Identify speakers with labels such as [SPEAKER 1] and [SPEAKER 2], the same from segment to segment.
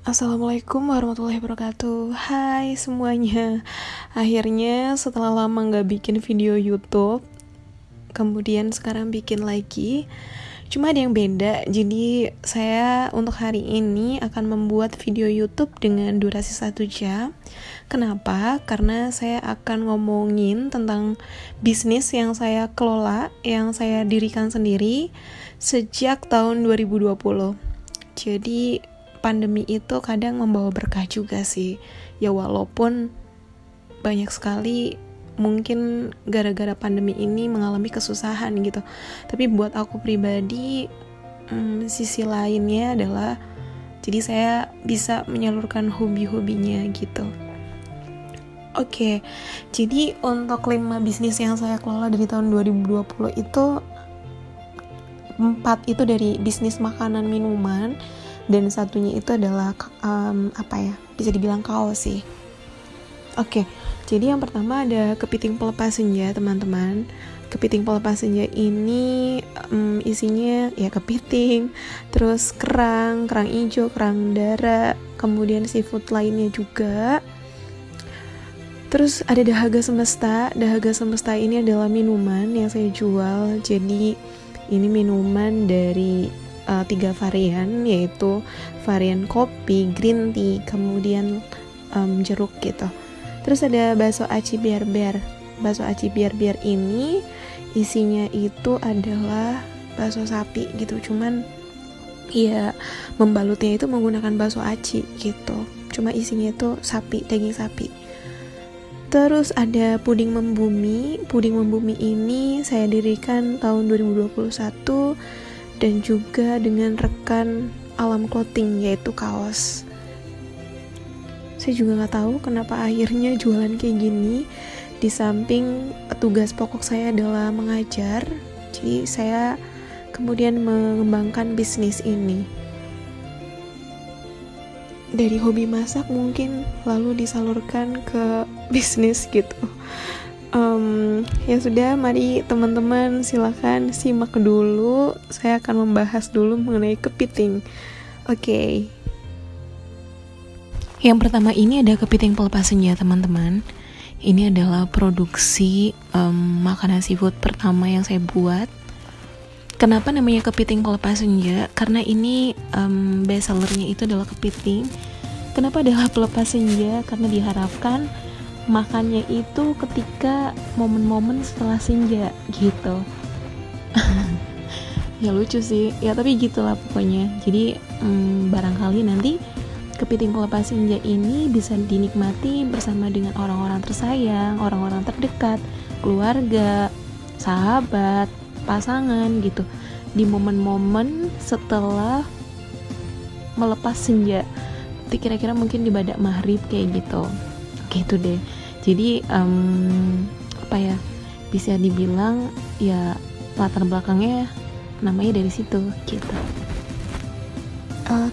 [SPEAKER 1] Assalamualaikum warahmatullahi wabarakatuh. Hai semuanya. Akhirnya setelah lama gak bikin video YouTube, kemudian sekarang bikin lagi. Cuma ada yang beda. Jadi saya untuk hari ini akan membuat video YouTube dengan durasi 1 jam. Kenapa? Karena saya akan ngomongin tentang bisnis yang saya kelola, yang saya dirikan sendiri sejak tahun 2020. Jadi pandemi itu kadang membawa berkah juga sih. Ya walaupun banyak sekali mungkin gara-gara pandemi ini mengalami kesusahan gitu. Tapi buat aku pribadi, sisi lainnya adalah jadi saya bisa menyalurkan hobi-hobinya gitu. Oke, jadi untuk 5 bisnis yang saya kelola dari tahun 2020 itu 4 itu dari bisnis makanan minuman, dan satunya itu adalah bisa dibilang kaos sih. Oke, jadi yang pertama ada kepiting pelepas senja, teman-teman. Kepiting pelepas senja ini isinya ya kepiting, terus kerang hijau, kerang darah, kemudian seafood lainnya juga. Terus ada dahaga semesta. Dahaga semesta ini adalah minuman yang saya jual. Jadi ini minuman dari 3 varian, yaitu varian kopi, green tea, kemudian jeruk gitu. Terus ada bakso aci biar-biar. Bakso aci biar-biar ini isinya itu adalah bakso sapi gitu, cuman ya membalutnya itu menggunakan bakso aci gitu, cuma isinya itu sapi, daging sapi. Terus ada puding membumi. Puding membumi ini saya dirikan tahun 2021 dan juga dengan rekan Alam Clothing, yaitu kaos. Saya juga nggak tahu kenapa akhirnya jualan kayak gini. Di samping tugas pokok saya adalah mengajar, jadi saya kemudian mengembangkan bisnis ini. Dari hobi masak mungkin lalu disalurkan ke bisnis gitu. Ya sudah, mari teman-teman silakan simak dulu. Saya akan membahas dulu mengenai kepiting. Oke. Yang pertama ini ada kepiting pelepas senja, teman-teman. Ini adalah produksi makanan seafood pertama yang saya buat. Kenapa namanya kepiting pelepas senja? Karena ini best sellernya itu adalah kepiting. Kenapa adalah pelepas senja? Karena diharapkan makannya itu ketika momen-momen setelah senja gitu. Ya lucu sih ya, tapi gitulah pokoknya. Jadi barangkali nanti kepiting pelepas senja ini bisa dinikmati bersama dengan orang-orang tersayang, orang-orang terdekat, keluarga, sahabat, pasangan gitu, di momen-momen setelah melepas senja. Kira-kira mungkin di badak maghrib kayak gitu deh. Jadi bisa dibilang ya latar belakangnya namanya dari situ gitu.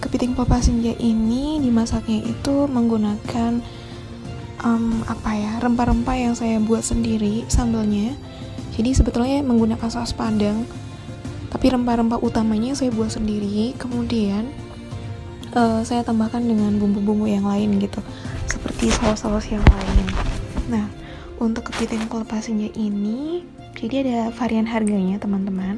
[SPEAKER 1] Kepiting pelepas senja ini dimasaknya itu menggunakan rempah-rempah yang saya buat sendiri sambelnya. Jadi sebetulnya menggunakan saus padang, tapi rempah-rempah utamanya saya buat sendiri. Kemudian saya tambahkan dengan bumbu-bumbu yang lain gitu, seperti saus-saus yang lain. Nah, untuk kepiting pelepas senja ini, jadi ada varian harganya, teman-teman.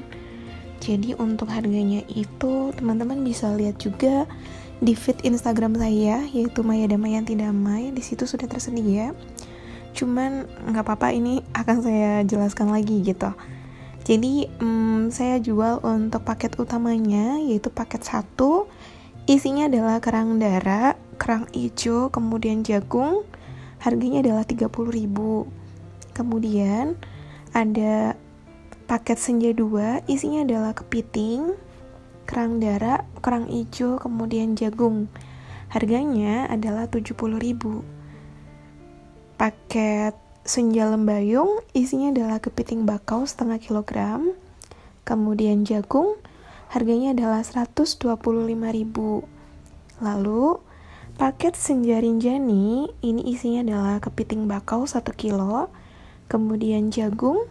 [SPEAKER 1] Jadi untuk harganya itu teman-teman bisa lihat juga di feed Instagram saya, yaitu Maya Damayanti Damai. Di situ sudah tersedia. Cuman nggak apa-apa, ini akan saya jelaskan lagi gitu. Jadi saya jual untuk paket utamanya, yaitu paket 1. Isinya adalah kerang darah, kerang hijau, kemudian jagung. Harganya adalah 30.000. Kemudian ada paket senja 2, isinya adalah kepiting, kerang darah, kerang hijau, kemudian jagung. Harganya adalah 70.000. Paket senja lembayung, isinya adalah kepiting bakau setengah kilogram, kemudian jagung. Harganya adalah 125.000. Lalu paket senja rinjani, ini isinya adalah kepiting bakau 1 kilo, kemudian jagung.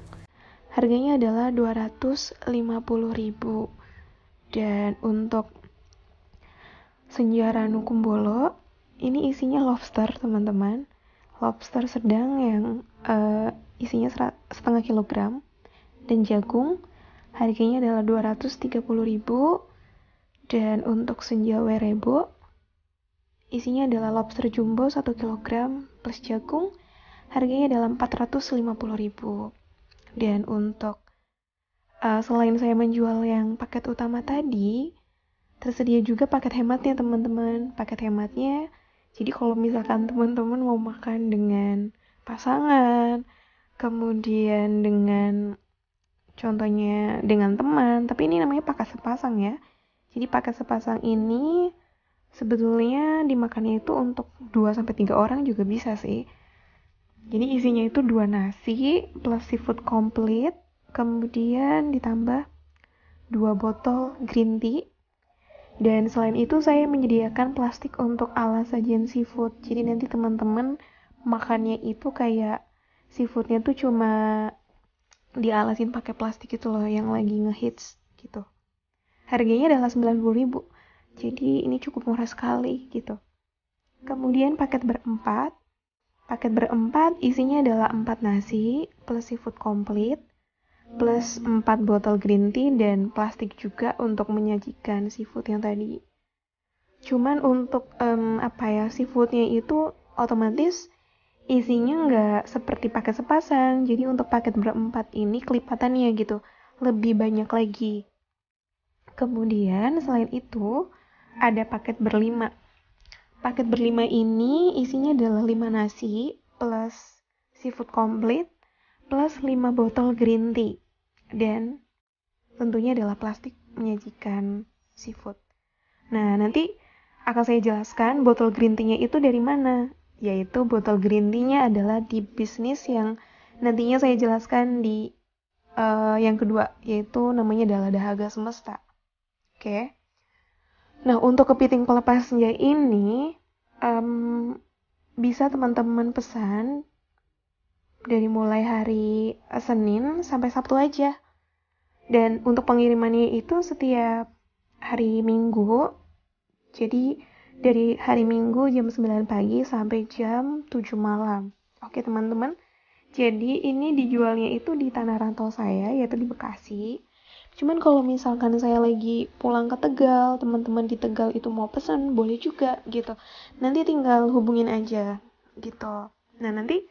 [SPEAKER 1] Harganya adalah 250.000. Dan untuk Senja Ranu Kumbolo. Ini isinya lobster, teman-teman. Lobster sedang yang isinya setengah kilogram. Dan jagung, harganya adalah 230.000. Dan untuk senja Werebo, isinya adalah lobster jumbo 1 kilogram plus jagung, harganya adalah 450.000. Dan untuk selain saya menjual yang paket utama tadi, tersedia juga paket hematnya, teman-teman. Paket hematnya, jadi kalau misalkan teman-teman mau makan dengan pasangan, kemudian dengan contohnya dengan teman, tapi ini namanya paket sepasang ya. Jadi paket sepasang ini sebetulnya dimakannya itu untuk 2-3 orang juga bisa sih. Jadi isinya itu 2 nasi plus seafood komplit, kemudian ditambah 2 botol green tea. Dan selain itu saya menyediakan plastik untuk alas sajian seafood. Jadi nanti teman-teman makannya itu kayak seafoodnya tuh cuma dialasin pakai plastik itu loh, yang lagi ngehits gitu. Harganya adalah 90.000. Jadi ini cukup murah sekali gitu. Kemudian paket berempat. Paket berempat isinya adalah 4 nasi plus seafood komplit, plus 4 botol green tea dan plastik juga untuk menyajikan seafood yang tadi. Cuman untuk seafoodnya itu otomatis isinya nggak seperti paket sepasang. Jadi untuk paket berempat ini kelipatannya gitu, lebih banyak lagi. Kemudian selain itu ada paket berlima. Paket berlima ini isinya adalah 5 nasi plus seafood komplit plus 5 botol green tea. Dan tentunya adalah plastik menyajikan seafood. Nah, nanti akan saya jelaskan botol green tea-nya itu dari mana. Yaitu botol green tea-nya adalah di bisnis yang nantinya saya jelaskan di yang kedua, yaitu namanya adalah Dahaga Semesta. Oke. Nah, untuk kepiting pelepas senja ini bisa teman-teman pesan dari mulai hari Senin sampai Sabtu aja. Dan untuk pengirimannya itu setiap hari Minggu. Jadi dari hari Minggu jam 9 pagi sampai jam 7 malam. Oke teman-teman. Jadi ini dijualnya itu di tanah rantau saya, yaitu di Bekasi. Cuman kalau misalkan saya lagi pulang ke Tegal, teman-teman di Tegal itu mau pesan, boleh juga gitu. Nanti tinggal hubungin aja gitu. Nah nanti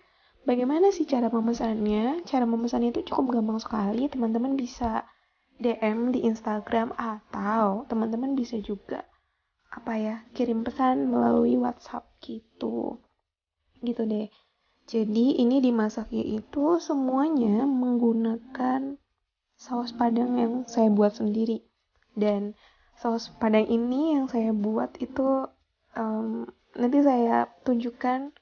[SPEAKER 1] bagaimana sih cara memesannya? Cara memesannya itu cukup gampang sekali. Teman-teman bisa DM di Instagram atau teman-teman bisa juga kirim pesan melalui WhatsApp gitu. Gitu deh. Jadi ini dimasaknya itu semuanya menggunakan saus padang yang saya buat sendiri. Dan saus padang ini yang saya buat itu nanti saya tunjukkan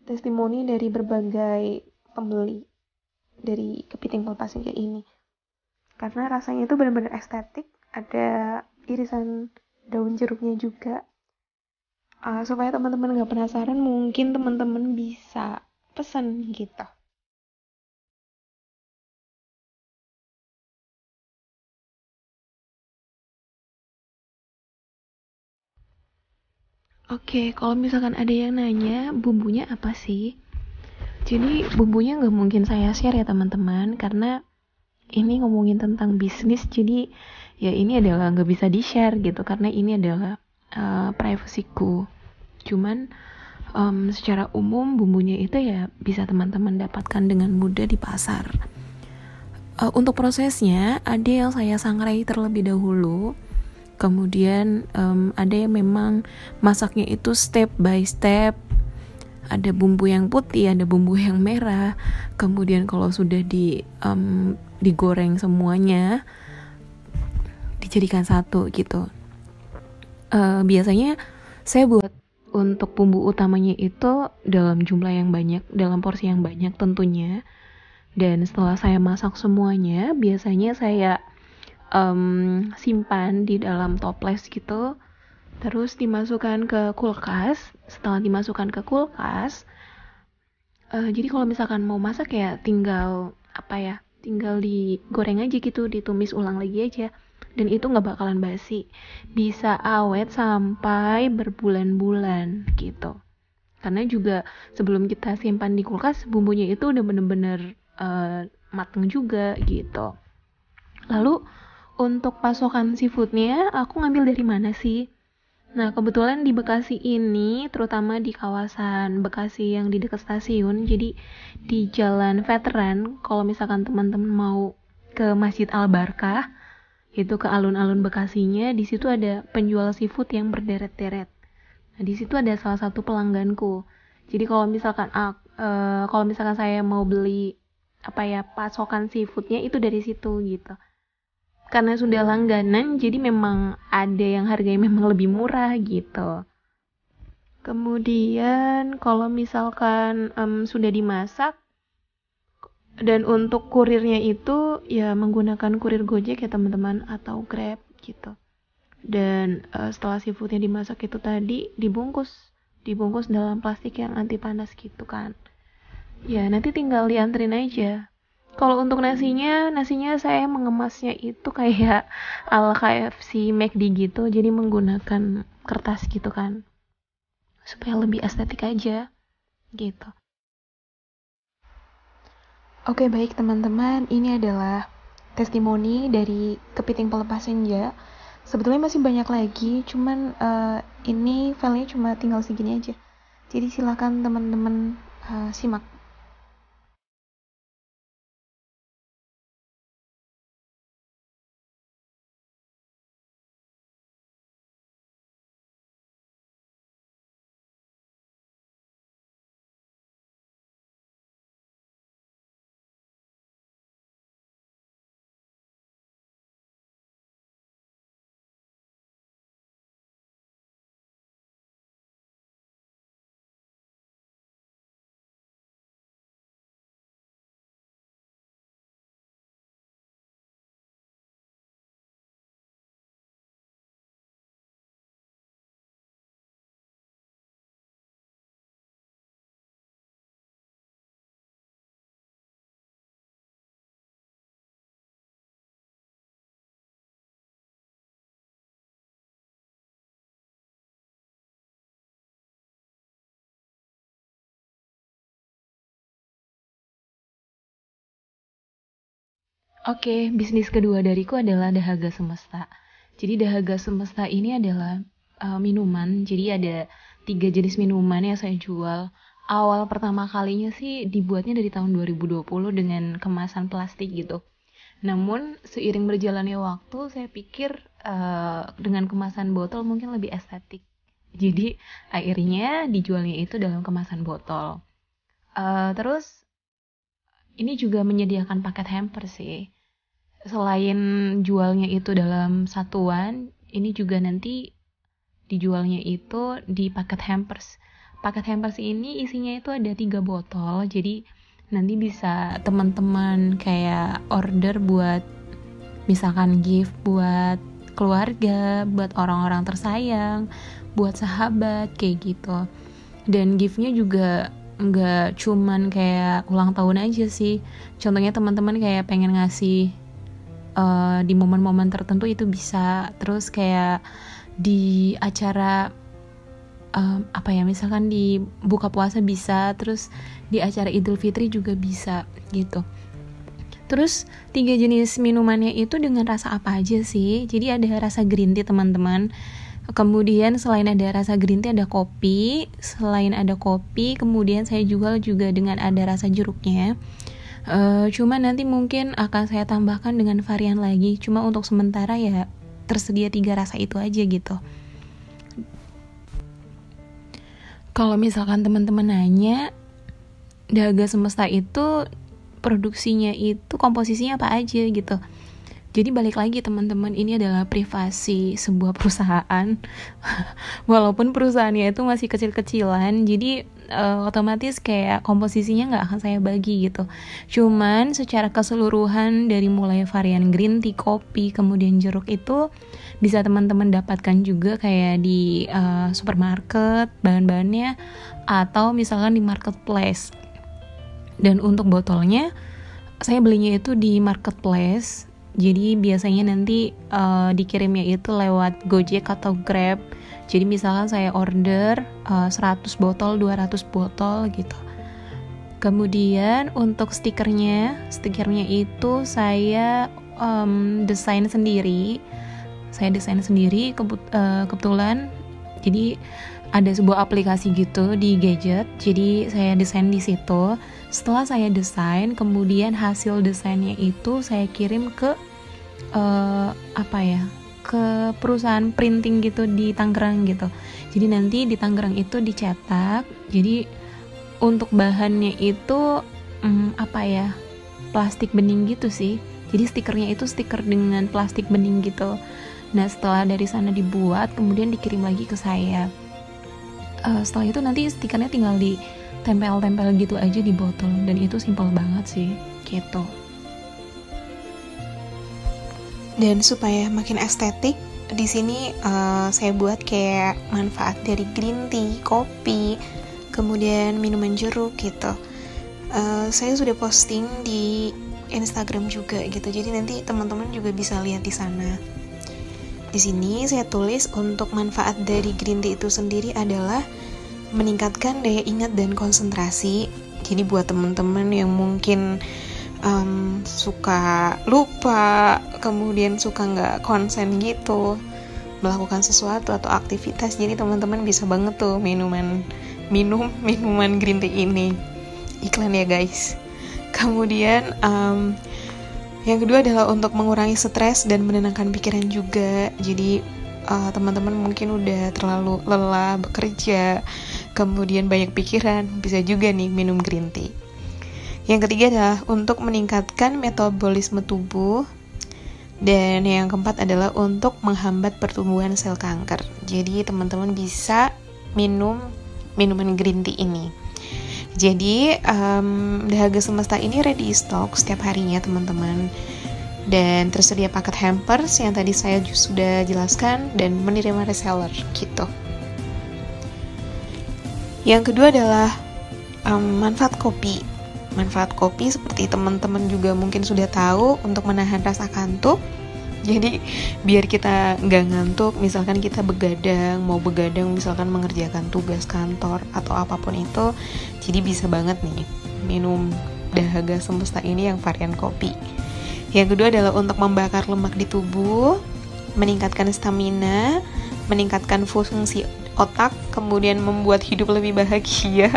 [SPEAKER 1] testimoni dari berbagai pembeli dari kepiting pelepas senja ini. Karena rasanya itu benar-benar estetik. Ada irisan daun jeruknya juga. Supaya teman-teman gak penasaran, mungkin teman-teman bisa pesan gitu. Oke, kalau misalkan ada yang nanya bumbunya apa sih? Jadi bumbunya nggak mungkin saya share ya teman-teman, karena ini ngomongin tentang bisnis, jadi ya ini adalah nggak bisa di-share gitu, karena ini adalah privasiku. Cuman secara umum bumbunya itu ya bisa teman-teman dapatkan dengan mudah di pasar. Untuk prosesnya ada yang saya sangrai terlebih dahulu. Kemudian ada yang memang masaknya itu step by step. Ada bumbu yang putih, ada bumbu yang merah. Kemudian kalau sudah digoreng semuanya, dijadikan satu gitu. Biasanya saya buat untuk bumbu utamanya itu dalam jumlah yang banyak, dalam porsi yang banyak tentunya. Dan setelah saya masak semuanya, biasanya saya simpan di dalam toples gitu, terus dimasukkan ke kulkas. Setelah dimasukkan ke kulkas, jadi kalau misalkan mau masak ya tinggal digoreng aja gitu, ditumis ulang lagi aja. dan itu nggak bakalan basi, bisa awet sampai berbulan-bulan gitu. Karena juga sebelum kita simpan di kulkas, bumbunya itu udah bener-bener mateng juga gitu. Lalu untuk pasokan seafoodnya aku ngambil dari mana sih? Nah, kebetulan di Bekasi ini, terutama di kawasan Bekasi yang di dekat stasiun, jadi di Jalan Veteran, kalau misalkan teman-teman mau ke Masjid Al-Barkah, itu ke alun-alun Bekasinya, di situ ada penjual seafood yang berderet-deret. Nah, di situ ada salah satu pelangganku. Jadi kalau misalkan saya mau beli pasokan seafoodnya itu dari situ gitu. Karena sudah langganan, jadi memang ada yang harganya memang lebih murah gitu. Kemudian kalau misalkan sudah dimasak, dan untuk kurirnya itu ya menggunakan kurir Gojek ya teman-teman, atau Grab gitu. Dan setelah seafoodnya dimasak itu tadi dibungkus dalam plastik yang anti panas gitu kan. Ya nanti tinggal diantrin aja. Kalau untuk nasinya saya mengemasnya itu kayak ala KFC McD gitu, jadi menggunakan kertas gitu kan, supaya lebih estetik aja gitu. Oke, baik teman-teman, ini adalah testimoni dari kepiting pelepas senja. Sebetulnya masih banyak lagi, cuman ini filenya cuma tinggal segini aja. Jadi silakan teman-teman simak. Oke, bisnis kedua dariku adalah Dahaga Semesta. Jadi Dahaga Semesta ini adalah minuman. Jadi ada 3 jenis minuman yang saya jual. Awal pertama kalinya sih dibuatnya dari tahun 2020 dengan kemasan plastik gitu. Namun seiring berjalannya waktu, saya pikir dengan kemasan botol mungkin lebih estetik. Jadi akhirnya dijualnya itu dalam kemasan botol. Terus ini juga menyediakan paket hamper sih. Selain jualnya itu dalam satuan, ini juga nanti dijualnya itu di paket hampers. Paket hampers ini isinya itu ada 3 botol, jadi nanti bisa teman-teman kayak order buat misalkan gift buat keluarga, buat orang-orang tersayang, buat sahabat kayak gitu. Dan giftnya juga nggak cuman kayak ulang tahun aja sih. Contohnya teman-teman kayak pengen ngasih di momen-momen tertentu itu bisa. Terus kayak di acara misalkan di buka puasa bisa, terus di acara Idul Fitri juga bisa gitu. Terus 3 jenis minumannya itu dengan rasa apa aja sih? Jadi ada rasa green tea teman-teman. Kemudian selain ada rasa green tea ada kopi. Selain ada kopi, kemudian saya jual juga dengan ada rasa jeruknya. Cuma nanti mungkin akan saya tambahkan dengan varian lagi. Cuma untuk sementara ya tersedia 3 rasa itu aja gitu. Kalau misalkan teman-teman nanya, Dahaga Semesta itu produksinya itu komposisinya apa aja gitu. Jadi balik lagi teman-teman, ini adalah privasi sebuah perusahaan. Walaupun perusahaannya itu masih kecil-kecilan, jadi otomatis kayak komposisinya nggak akan saya bagi gitu. Cuman secara keseluruhan dari mulai varian green tea, kopi, kemudian jeruk itu bisa teman-teman dapatkan juga kayak di supermarket bahan-bahannya, atau misalkan di marketplace. Dan untuk botolnya saya belinya itu di marketplace Jadi biasanya nanti dikirimnya itu lewat Gojek atau Grab. Jadi misalkan saya order 100 botol, 200 botol gitu. Kemudian untuk stikernya itu saya desain sendiri. Kebetulan. Jadi ada sebuah aplikasi gitu di gadget. Jadi saya desain di situ. Setelah saya desain, kemudian hasil desainnya itu saya kirim ke ke perusahaan printing gitu di Tangerang gitu. Jadi nanti di Tangerang itu dicetak. Jadi untuk bahannya itu plastik bening gitu sih. Jadi stikernya itu stiker dengan plastik bening gitu. Nah setelah dari sana dibuat, kemudian dikirim lagi ke saya. Setelah itu nanti stikernya tinggal ditempel-tempel gitu aja di botol, dan itu simple banget sih gitu. Dan supaya makin estetik, di sini saya buat kayak manfaat dari green tea, kopi, kemudian minuman jeruk gitu. Saya sudah posting di Instagram juga gitu, jadi nanti teman-teman juga bisa lihat di sana. Di sini saya tulis untuk manfaat dari green tea itu sendiri adalah meningkatkan daya ingat dan konsentrasi. Jadi buat teman-teman yang mungkin suka lupa, kemudian suka nggak konsen gitu melakukan sesuatu atau aktivitas, jadi teman-teman bisa banget tuh minum minuman green tea ini. Iklan ya guys. Kemudian yang kedua adalah untuk mengurangi stres dan menenangkan pikiran juga. Jadi teman-teman mungkin udah terlalu lelah bekerja, kemudian banyak pikiran, bisa juga nih minum green tea. Yang ketiga adalah untuk meningkatkan metabolisme tubuh. Dan yang keempat adalah untuk menghambat pertumbuhan sel kanker. Jadi teman-teman bisa minum minuman green tea ini. Jadi Dahaga Semesta ini ready stock setiap harinya teman-teman. Dan tersedia paket hampers yang tadi saya sudah jelaskan dan menerima reseller gitu. Yang kedua adalah manfaat kopi. Manfaat kopi seperti teman-teman juga mungkin sudah tahu untuk menahan rasa kantuk. Jadi biar kita nggak ngantuk, misalkan kita mau begadang misalkan mengerjakan tugas kantor atau apapun itu, jadi bisa banget nih minum Dahaga Semesta ini yang varian kopi. Yang kedua adalah untuk membakar lemak di tubuh, meningkatkan stamina, meningkatkan fungsi otak, kemudian membuat hidup lebih bahagia.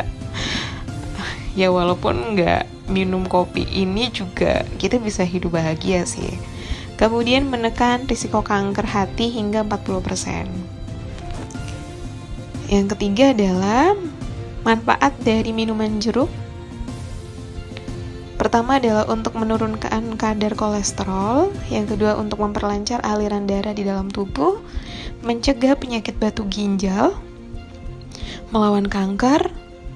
[SPEAKER 1] Ya walaupun nggak minum kopi ini juga kita bisa hidup bahagia sih. Kemudian menekan risiko kanker hati hingga 40%. Yang ketiga adalah manfaat dari minuman jeruk. Pertama adalah untuk menurunkan kadar kolesterol. Yang kedua untuk memperlancar aliran darah di dalam tubuh, mencegah penyakit batu ginjal, melawan kanker,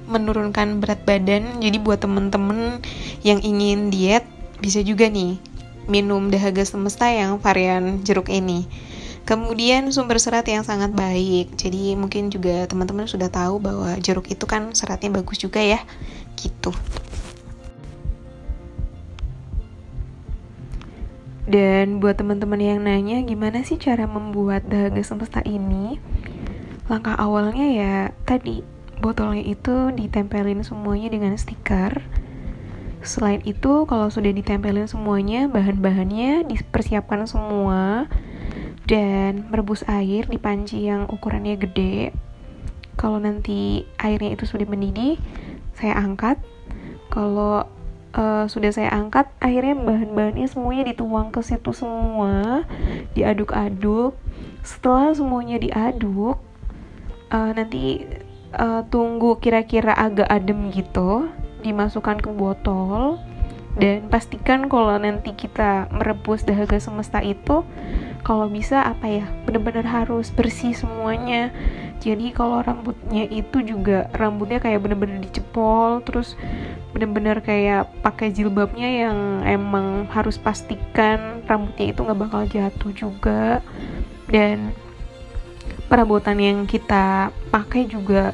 [SPEAKER 1] menurunkan berat badan. Jadi buat temen-temen yang ingin diet bisa juga nih minum Dahaga Semesta yang varian jeruk ini. Kemudian sumber serat yang sangat baik. Jadi mungkin juga teman-teman sudah tahu bahwa jeruk itu kan seratnya bagus juga ya gitu. Dan buat teman-teman yang nanya gimana sih cara membuat Dahaga Semesta ini, langkah awalnya ya tadi, botolnya itu ditempelin semuanya dengan stiker. Selain itu, kalau sudah ditempelin semuanya, bahan-bahannya dipersiapkan semua, dan merebus air di panci yang ukurannya gede. Kalau nanti airnya itu sudah mendidih, saya angkat. Kalau sudah saya angkat, akhirnya bahan-bahannya semuanya dituang ke situ semua, diaduk-aduk. Setelah semuanya diaduk, nanti tunggu kira-kira agak adem gitu, dimasukkan ke botol. Dan pastikan kalau nanti kita merebus Dahaga Semesta itu, kalau bisa benar-benar harus bersih semuanya. Jadi kalau rambutnya itu juga rambutnya kayak benar-benar dicepol, terus benar-benar kayak pakai jilbabnya yang emang harus pastikan rambutnya itu nggak bakal jatuh juga. Dan perabotan yang kita pakai juga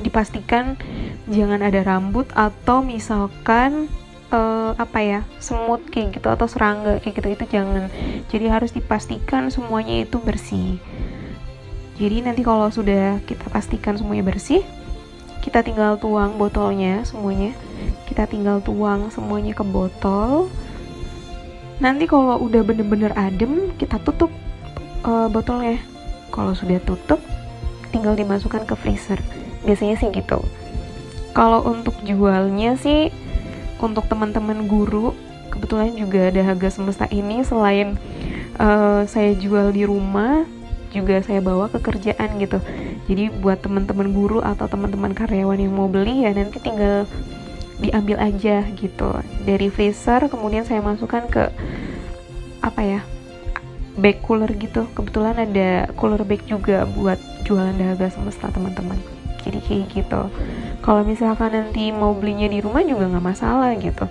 [SPEAKER 1] dipastikan jangan ada rambut, atau misalkan semut kayak gitu atau serangga kayak gitu, itu jangan. Jadi harus dipastikan semuanya itu bersih. Jadi nanti kalau sudah kita pastikan semuanya bersih, kita tinggal tuang botolnya semuanya. Kita tinggal tuang semuanya ke botol. Nanti kalau udah bener-bener adem, kita tutup botolnya. Kalau sudah tutup, tinggal dimasukkan ke freezer. Biasanya sih gitu. Kalau untuk jualnya sih, untuk teman-teman guru, kebetulan juga ada Haga Semesta ini, selain saya jual di rumah, juga saya bawa ke kerjaan gitu. Jadi buat teman-teman guru atau teman-teman karyawan yang mau beli, ya nanti tinggal diambil aja gitu dari freezer, kemudian saya masukkan ke bag cooler gitu. Kebetulan ada cooler bag juga buat jualan Haga Semesta teman-teman. Jadi kayak gitu. Kalau misalkan nanti mau belinya di rumah juga nggak masalah gitu.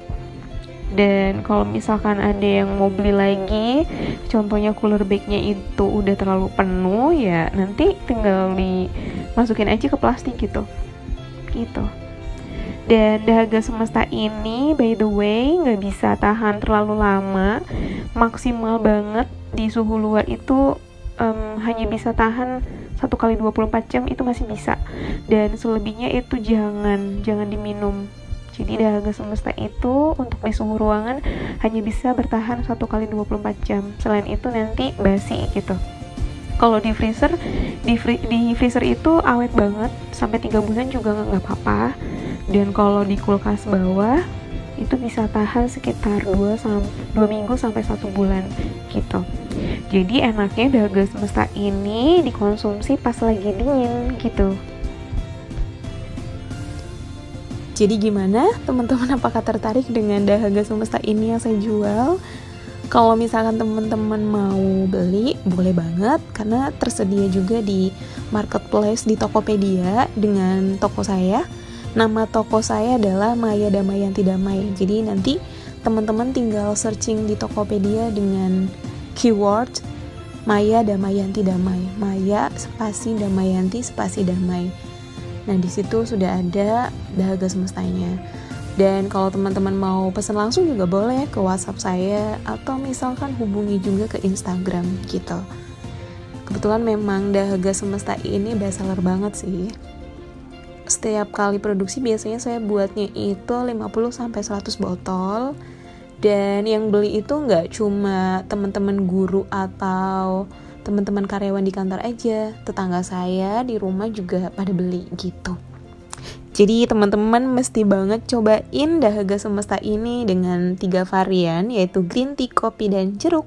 [SPEAKER 1] Dan kalau misalkan ada yang mau beli lagi, contohnya cooler bagnya itu udah terlalu penuh, ya nanti tinggal dimasukin aja ke plastik gitu. Dan Haga Semesta ini, by the way, nggak bisa tahan terlalu lama, maksimal banget di suhu luar itu hanya bisa tahan 1 kali 24 jam itu masih bisa. Dan selebihnya itu jangan diminum. Jadi Haga Semesta itu untuk di suhu ruangan hanya bisa bertahan 1 kali 24 jam. Selain itu nanti basi gitu. Kalau di freezer, di freezer itu awet banget, sampai 3 bulan juga nggak apa-apa. Dan kalau di kulkas bawah itu bisa tahan sekitar 2 minggu sampai 1 bulan gitu. Jadi enaknya Haga Semesta ini dikonsumsi pas lagi dingin gitu. Jadi gimana teman-teman, apakah tertarik dengan Haga Semesta ini yang saya jual? Kalau misalkan teman-teman mau beli, boleh banget, karena tersedia juga di marketplace di Tokopedia dengan toko saya. Nama toko saya adalah Maya Damayanti Damai. Jadi nanti teman-teman tinggal searching di Tokopedia dengan keyword Maya Damayanti Damai. Maya spasi Damayanti spasi Damai. Nah, di situ sudah ada Haga Semestanya. Dan kalau teman-teman mau pesan langsung juga boleh ke WhatsApp saya, atau misalkan hubungi juga ke Instagram gitu. Kebetulan memang Haga Semesta ini bestseller banget sih. Setiap kali produksi biasanya saya buatnya itu 50-100 botol. Dan yang beli itu nggak cuma teman-teman guru atau teman-teman karyawan di kantor aja, tetangga saya di rumah juga pada beli gitu. Jadi teman-teman mesti banget cobain Haga Semesta ini dengan 3 varian, yaitu green tea, kopi, dan jeruk.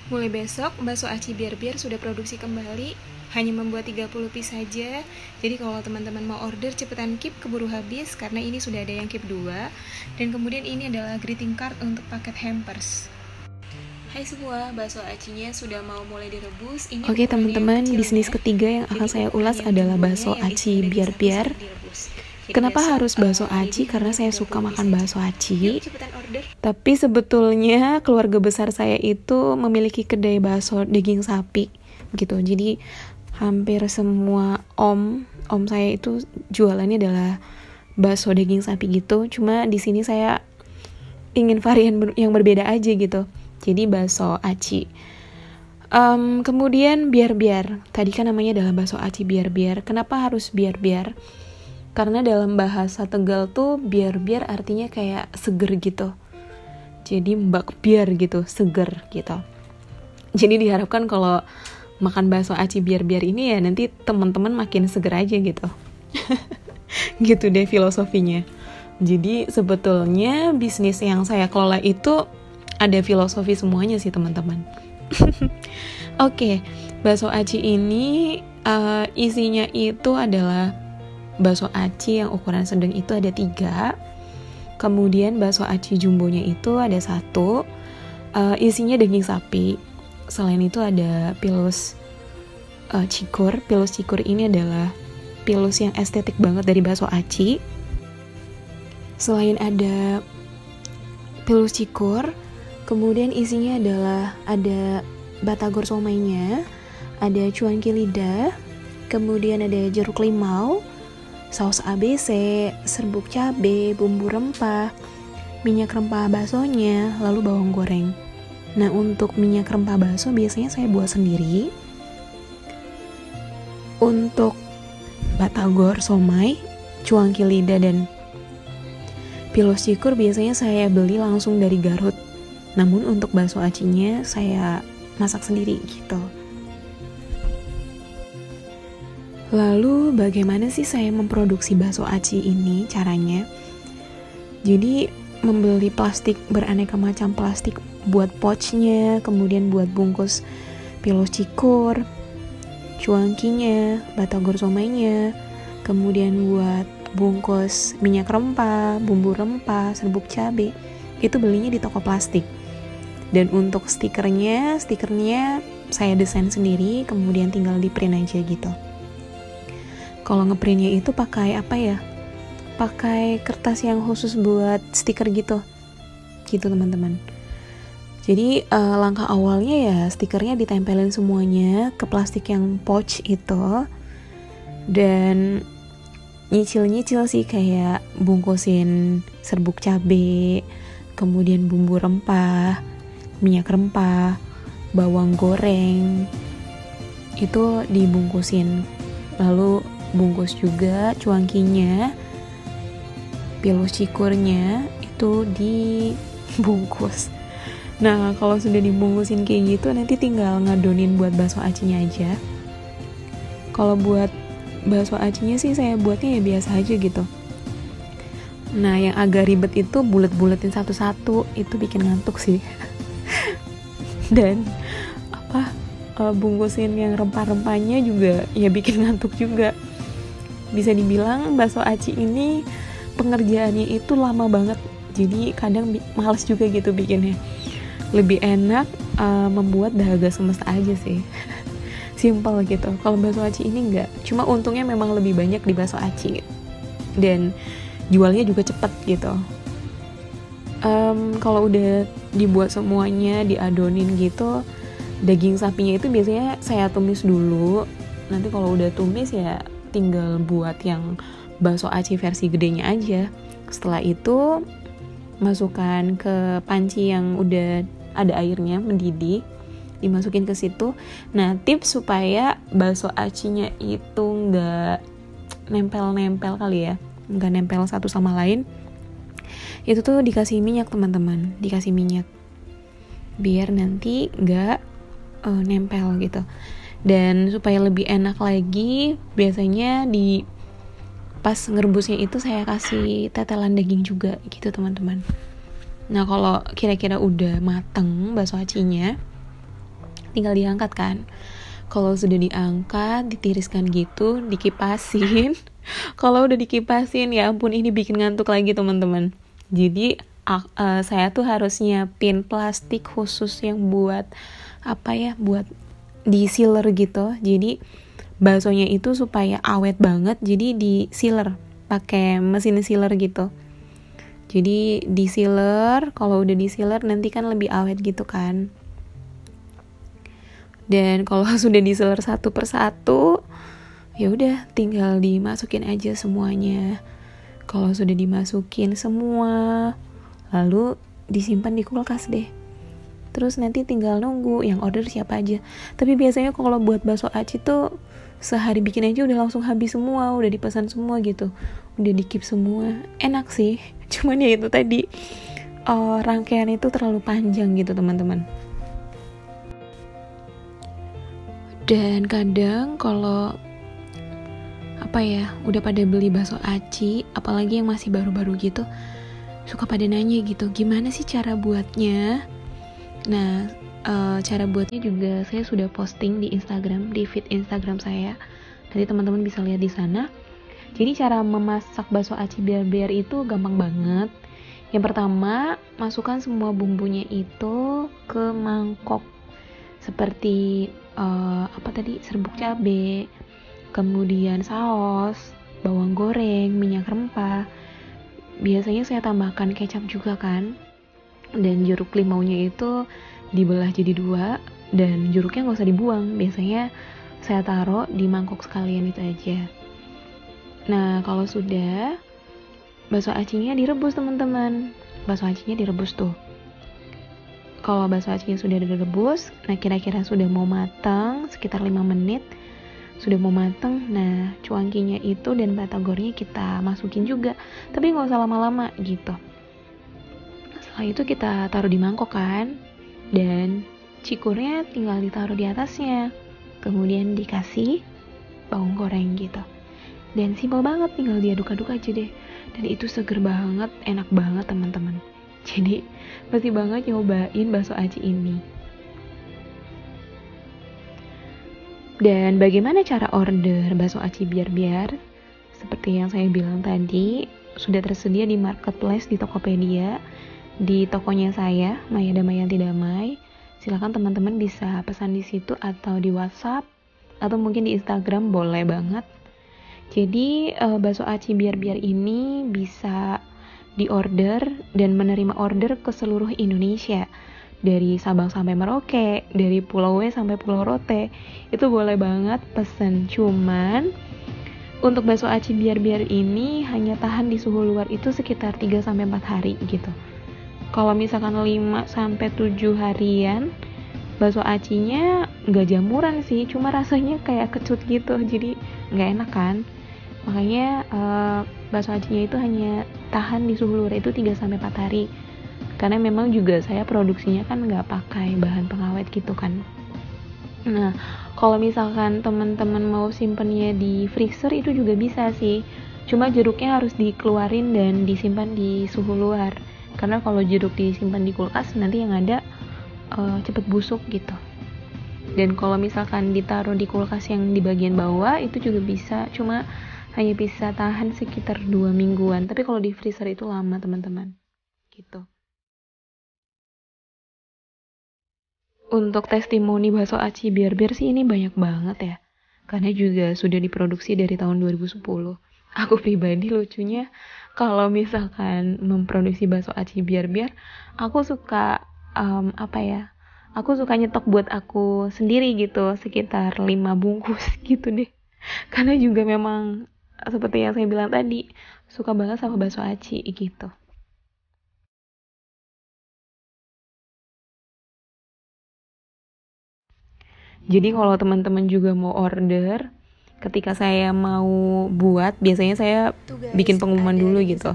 [SPEAKER 1] Mulai besok, bakso aci biar-biar sudah produksi kembali, hanya membuat 30 piece saja. Jadi kalau teman-teman mau order, cepetan keep, keburu habis, karena ini sudah ada yang keep 2. Dan kemudian ini adalah greeting card untuk paket hampers. Hai semua, bakso acinya sudah mau mulai direbus. Oke teman-teman, bisnis ketiga yang akan saya ulas adalah bakso aci biar-biar. Kenapa harus bakso aci? Karena saya suka makan bakso aci. Tapi sebetulnya keluarga besar saya itu memiliki kedai bakso daging sapi gitu. Jadi hampir semua om saya itu jualannya adalah bakso daging sapi gitu. Cuma di sini saya ingin varian yang berbeda aja gitu. Jadi bakso aci. Kemudian biar-biar. Tadi kan namanya adalah bakso aci biar-biar. Kenapa harus biar-biar? Karena dalam bahasa Tegal tuh biar-biar artinya kayak seger gitu. Jadi mbak biar gitu, seger gitu. Jadi diharapkan kalau makan bakso aci biar-biar ini ya nanti teman-teman makin seger aja gitu. Gitu deh filosofinya. Jadi sebetulnya bisnis yang saya kelola itu ada filosofi semuanya sih teman-teman. Oke, bakso aci ini isinya itu adalah bakso aci yang ukuran sedang itu ada 3. Kemudian bakso aci jumbonya itu ada 1. Isinya daging sapi. Selain itu ada pilus cikur. Pilus cikur ini adalah pilus yang estetik banget dari bakso aci. Selain ada pilus cikur, kemudian isinya adalah ada batagor somainya, ada cuanki lidah, kemudian ada jeruk limau, saus ABC, serbuk cabe, bumbu rempah, minyak rempah baksonya, lalu bawang goreng. Nah, untuk minyak rempah bakso biasanya saya buat sendiri. Untuk batagor somai, cuangki lidah, dan pilos cikur biasanya saya beli langsung dari Garut. Namun untuk bakso acinya saya masak sendiri gitu. Lalu bagaimana sih saya memproduksi bakso aci ini caranya? Jadi membeli plastik, beraneka macam plastik buat pouchnya, kemudian buat bungkus pilos cikur, cuangkinya, batagor somainya, kemudian buat bungkus minyak rempah, bumbu rempah, serbuk cabe, itu belinya di toko plastik. Dan untuk stikernya saya desain sendiri, kemudian tinggal di print aja gitu. Kalau ngeprintnya itu pakai apa ya? Pakai kertas yang khusus buat stiker gitu teman-teman. Jadi langkah awalnya ya stikernya ditempelin semuanya ke plastik yang pouch itu, dan nyicil sih, kayak bungkusin serbuk cabe, kemudian bumbu rempah, minyak rempah, bawang goreng, itu dibungkusin. Lalu bungkus juga cuangkinya, pilos cikurnya itu dibungkus. Nah, kalau sudah dibungkusin kayak gitu, nanti tinggal ngadonin buat bakso acinya aja. Kalau buat bakso acinya sih saya buatnya ya biasa aja gitu. Nah, yang agak ribet itu bulet-buletin satu-satu, itu bikin ngantuk sih. Dan bungkusin yang rempah-rempahnya juga ya bikin ngantuk juga. Bisa dibilang bakso aci ini pengerjaannya itu lama banget, jadi kadang males juga gitu bikinnya. Lebih enak membuat dahaga semesta aja sih. Simple gitu. Kalau bakso aci ini enggak, cuma untungnya memang lebih banyak di bakso aci dan jualnya juga cepet gitu. Kalau udah dibuat semuanya, diadonin gitu, daging sapinya itu biasanya saya tumis dulu. Nanti kalau udah tumis ya tinggal buat yang bakso aci versi gedenya aja. Setelah itu masukkan ke panci yang udah ada airnya mendidih, dimasukin ke situ. Nah, tips supaya bakso acinya itu nggak nempel-nempel kali ya, nggak nempel satu sama lain, itu tuh dikasih minyak teman-teman, dikasih minyak biar nanti nggak nempel gitu. Dan supaya lebih enak lagi, biasanya di pas ngerebusnya itu saya kasih tetelan daging juga gitu teman-teman. Nah, kalau kira-kira udah mateng bakso acinya, tinggal diangkat kan. Kalau sudah diangkat, ditiriskan gitu, dikipasin. Kalau udah dikipasin, ya ampun, ini bikin ngantuk lagi teman-teman. Jadi saya tuh harus nyiapin plastik khusus yang buat buat di sealer gitu. Jadi baksonya itu supaya awet banget, jadi di sealer pakai mesin sealer gitu. Jadi di sealer, kalau udah di sealer nanti kan lebih awet gitu kan. Dan kalau sudah di sealer satu persatu, ya udah tinggal dimasukin aja semuanya. Kalau sudah dimasukin semua, lalu disimpan di kulkas deh. Terus nanti tinggal nunggu yang order siapa aja. Tapi biasanya kalau buat bakso aci tuh sehari bikin aja udah langsung habis semua, udah dipesan semua gitu, udah di-keep semua. Enak sih, cuman ya itu tadi rangkaian itu terlalu panjang gitu teman-teman. Dan kadang kalau udah pada beli bakso aci, apalagi yang masih baru-baru gitu, suka pada nanya gitu, gimana sih cara buatnya? Nah, cara buatnya juga saya sudah posting di Instagram, di feed Instagram saya. Nanti teman-teman bisa lihat di sana. Jadi cara memasak bakso aci bear itu gampang banget. Yang pertama, masukkan semua bumbunya itu ke mangkok. Seperti serbuk cabe, kemudian saus, bawang goreng, minyak rempah. Biasanya saya tambahkan kecap juga kan. Dan jeruk limaunya itu dibelah jadi 2, dan jeruknya nggak usah dibuang, biasanya saya taruh di mangkok sekalian itu aja. Nah, kalau sudah, bakso acinya direbus teman-teman. Bakso acinya direbus tuh. Kalau bakso acinya sudah direbus, nah kira-kira sudah mau matang, sekitar 5 menit. Sudah mau matang, nah cuankinya itu dan batagornya kita masukin juga. Tapi nggak usah lama-lama gitu. Setelah itu kita taruh di mangkok kan. Dan cikurnya tinggal ditaruh di atasnya. Kemudian dikasih bawang goreng gitu. Dan simpel banget, tinggal diaduk-aduk aja deh. Dan itu seger banget, enak banget teman-teman. Jadi pasti banget nyobain bakso aci ini. Dan bagaimana cara order bakso aci biar-biar? Seperti yang saya bilang tadi, sudah tersedia di marketplace di Tokopedia, di tokonya saya, Maya Damayanti Damai. Silakan teman-teman bisa pesan di situ atau di WhatsApp atau mungkin di Instagram, boleh banget. Jadi bakso aci biar-biar ini bisa diorder dan menerima order ke seluruh Indonesia. Dari Sabang sampai Merauke, dari Pulau W sampai Pulau Rote. Itu boleh banget pesen. Cuman untuk bakso aci biar-biar ini hanya tahan di suhu luar itu sekitar 3 sampai 4 hari gitu. Kalau misalkan 5 sampai 7 harian, bakso acinya nggak jamuran sih, cuma rasanya kayak kecut gitu, jadi nggak enak kan. Makanya bakso acinya itu hanya tahan di suhu luar itu 3 sampai 4 hari. Karena memang juga saya produksinya kan nggak pakai bahan pengawet gitu kan. Nah, kalau misalkan teman-teman mau simpennya di freezer itu juga bisa sih. Cuma jeruknya harus dikeluarin dan disimpan di suhu luar. Karena kalau jeruk disimpan di kulkas nanti yang ada cepet busuk gitu. Dan kalau misalkan ditaruh di kulkas yang di bagian bawah itu juga bisa, cuma hanya bisa tahan sekitar 2 mingguan. Tapi kalau di freezer itu lama teman-teman gitu. Untuk testimoni bakso aci biar-biar sih ini banyak banget ya. Karena juga sudah diproduksi dari tahun 2010. Aku pribadi lucunya kalau misalkan memproduksi bakso aci biar-biar, aku suka aku suka nyetok buat aku sendiri gitu, sekitar 5 bungkus gitu deh. Karena juga memang seperti yang saya bilang tadi, suka banget sama bakso aci gitu. Jadi kalau teman-teman juga mau order, ketika saya mau buat, biasanya saya bikin pengumuman dulu gitu.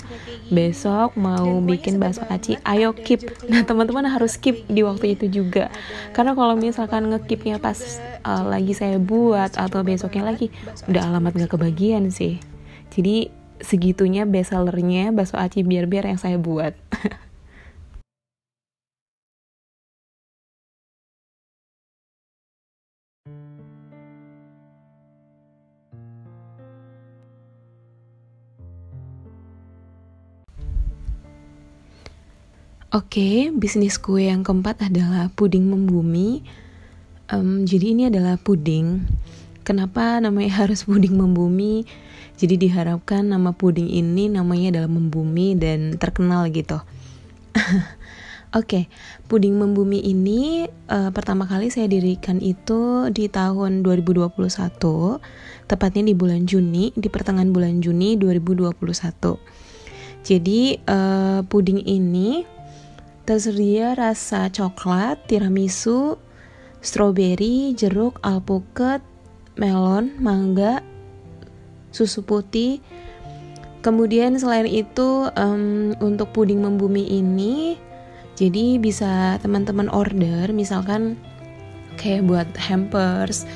[SPEAKER 1] Besok mau bikin bakso aci, ayo keep. Nah teman-teman harus keep di waktu itu juga. Karena kalau misalkan nge-keepnya pas lagi saya buat atau besoknya lagi, udah alamat gak kebagian sih. Jadi segitunya bestsellernya bakso aci biar-biar yang saya buat. Oke, bisnis kue yang keempat adalah puding membumi. Jadi ini adalah puding. Kenapa namanya harus puding membumi? Jadi diharapkan nama puding ini namanya adalah membumi dan terkenal gitu. Oke, puding membumi ini pertama kali saya dirikan itu di tahun 2021, tepatnya di bulan Juni, di pertengahan bulan Juni 2021. Jadi puding ini tersedia rasa coklat, tiramisu, stroberi, jeruk, alpukat, melon, mangga, susu putih. Kemudian selain itu untuk puding membumi ini, jadi bisa teman-teman order, misalkan kayak buat hampers,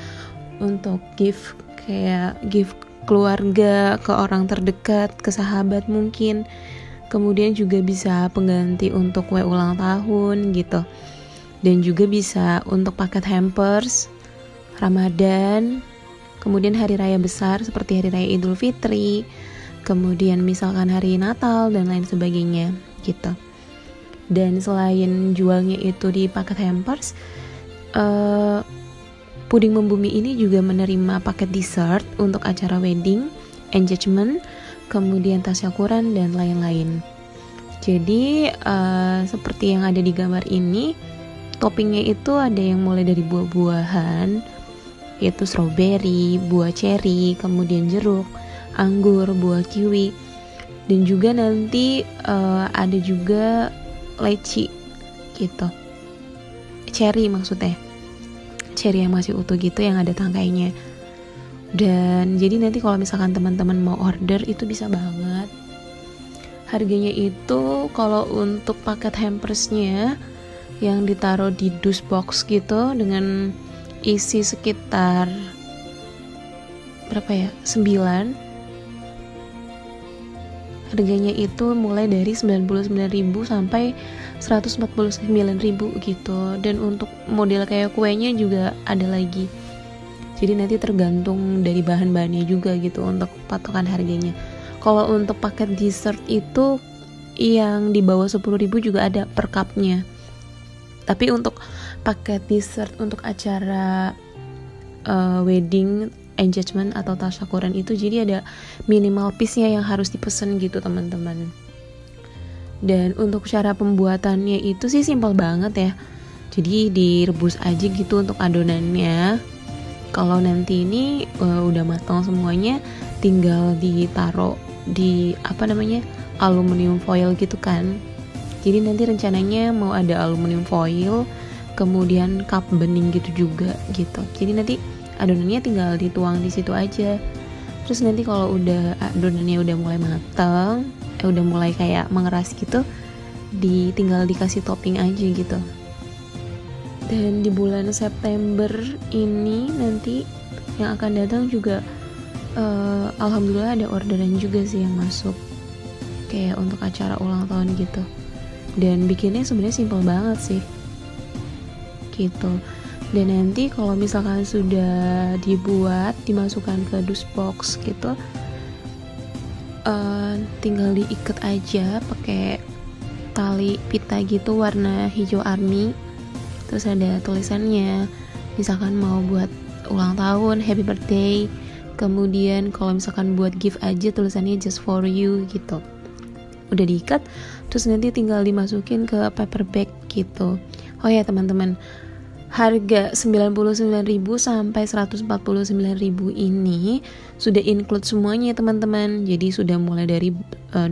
[SPEAKER 1] untuk gift keluarga, ke orang terdekat, ke sahabat mungkin. Kemudian juga bisa pengganti untuk kue ulang tahun gitu. Dan juga bisa untuk paket hampers Ramadan, kemudian hari raya besar seperti hari raya Idul Fitri, kemudian misalkan hari Natal dan lain sebagainya gitu. Dan selain jualnya itu di paket hampers, puding membumi ini juga menerima paket dessert untuk acara wedding, engagement, kemudian tasyakuran dan lain-lain. Jadi seperti yang ada di gambar ini, toppingnya itu ada yang mulai dari buah-buahan, yaitu strawberry, buah cherry, kemudian jeruk, anggur, buah kiwi, dan juga nanti ada juga leci gitu, cherry maksudnya, cherry yang masih utuh gitu yang ada tangkainya. Dan jadi nanti kalau misalkan teman-teman mau order itu bisa banget. Harganya itu kalau untuk paket hampersnya yang ditaruh di dus box gitu dengan isi sekitar berapa ya, 9, harganya itu mulai dari 99.000 sampai 149.000 gitu. Dan untuk model kayak kuenya juga ada lagi, jadi nanti tergantung dari bahan-bahannya juga gitu untuk patokan harganya. Kalau untuk paket dessert itu yang di bawah 10.000 juga ada per cupnya. Tapi untuk paket dessert untuk acara wedding, engagement atau tasyakuran itu jadi ada minimal piece-nya yang harus dipesan gitu teman-teman. Dan untuk cara pembuatannya itu sih simpel banget ya. Jadi direbus aja gitu untuk adonannya. Kalau nanti ini udah matang semuanya, tinggal ditaruh di aluminium foil gitu kan. Jadi nanti rencananya mau ada aluminium foil, kemudian cup bening gitu juga gitu. Jadi nanti adonannya tinggal dituang di situ aja. Terus nanti kalau udah adonannya udah mulai matang, udah mulai kayak mengeras gitu, tinggal dikasih topping aja gitu. Dan di bulan September ini nanti yang akan datang juga alhamdulillah ada orderan juga sih yang masuk kayak untuk acara ulang tahun gitu. Dan bikinnya sebenarnya simpel banget sih gitu. Dan nanti kalau misalkan sudah dibuat, dimasukkan ke dus box gitu, tinggal diikat aja pakai tali pita gitu warna hijau army. Terus ada tulisannya, misalkan mau buat ulang tahun, happy birthday. Kemudian kalau misalkan buat gift aja tulisannya just for you gitu. Udah diikat, terus nanti tinggal dimasukin ke paper bag gitu. Oh ya teman-teman, harga 99.000 sampai 149.000 ini sudah include semuanya teman-teman. Jadi sudah mulai dari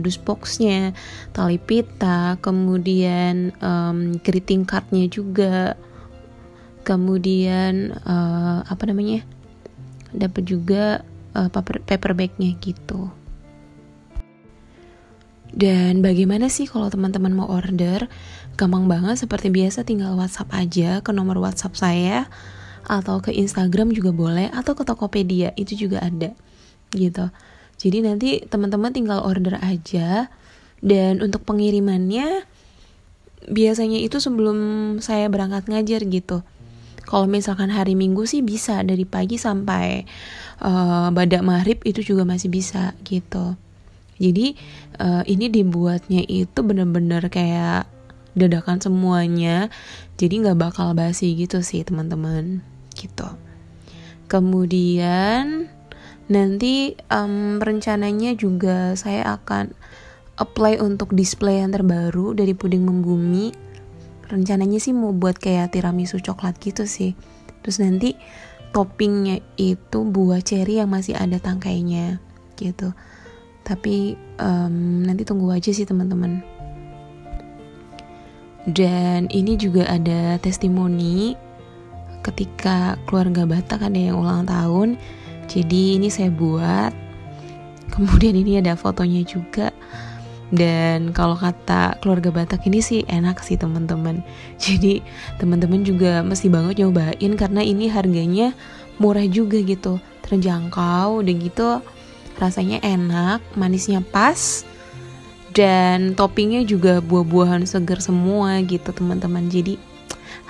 [SPEAKER 1] dus boxnya, tali pita, kemudian greeting cardnya juga, kemudian dapat juga paper bagnya gitu. Dan bagaimana sih kalau teman-teman mau order? Gampang banget, seperti biasa tinggal WhatsApp aja ke nomor WhatsApp saya, atau ke Instagram juga boleh, atau ke Tokopedia itu juga ada gitu. Jadi nanti teman-teman tinggal order aja. Dan untuk pengirimannya biasanya itu sebelum saya berangkat ngajar gitu. Kalau misalkan hari Minggu sih bisa dari pagi sampai badak maghrib itu juga masih bisa gitu. Jadi ini dibuatnya itu bener-bener kayak dadakan semuanya, jadi nggak bakal basi gitu sih teman-teman gitu. Kemudian nanti rencananya juga saya akan apply untuk display yang terbaru dari puding membumi. Rencananya sih mau buat kayak tiramisu coklat gitu sih. Terus nanti toppingnya itu buah cherry yang masih ada tangkainya gitu. Tapi nanti tunggu aja sih teman-teman. Dan ini juga ada testimoni ketika keluarga Batak ada yang ulang tahun. Jadi ini saya buat. Kemudian ini ada fotonya juga. Dan kalau kata keluarga Batak ini sih enak sih teman-teman. Jadi teman-teman juga mesti banget nyobain karena ini harganya murah juga gitu, terjangkau, udah gitu rasanya enak, manisnya pas, dan toppingnya juga buah-buahan segar semua gitu teman-teman. Jadi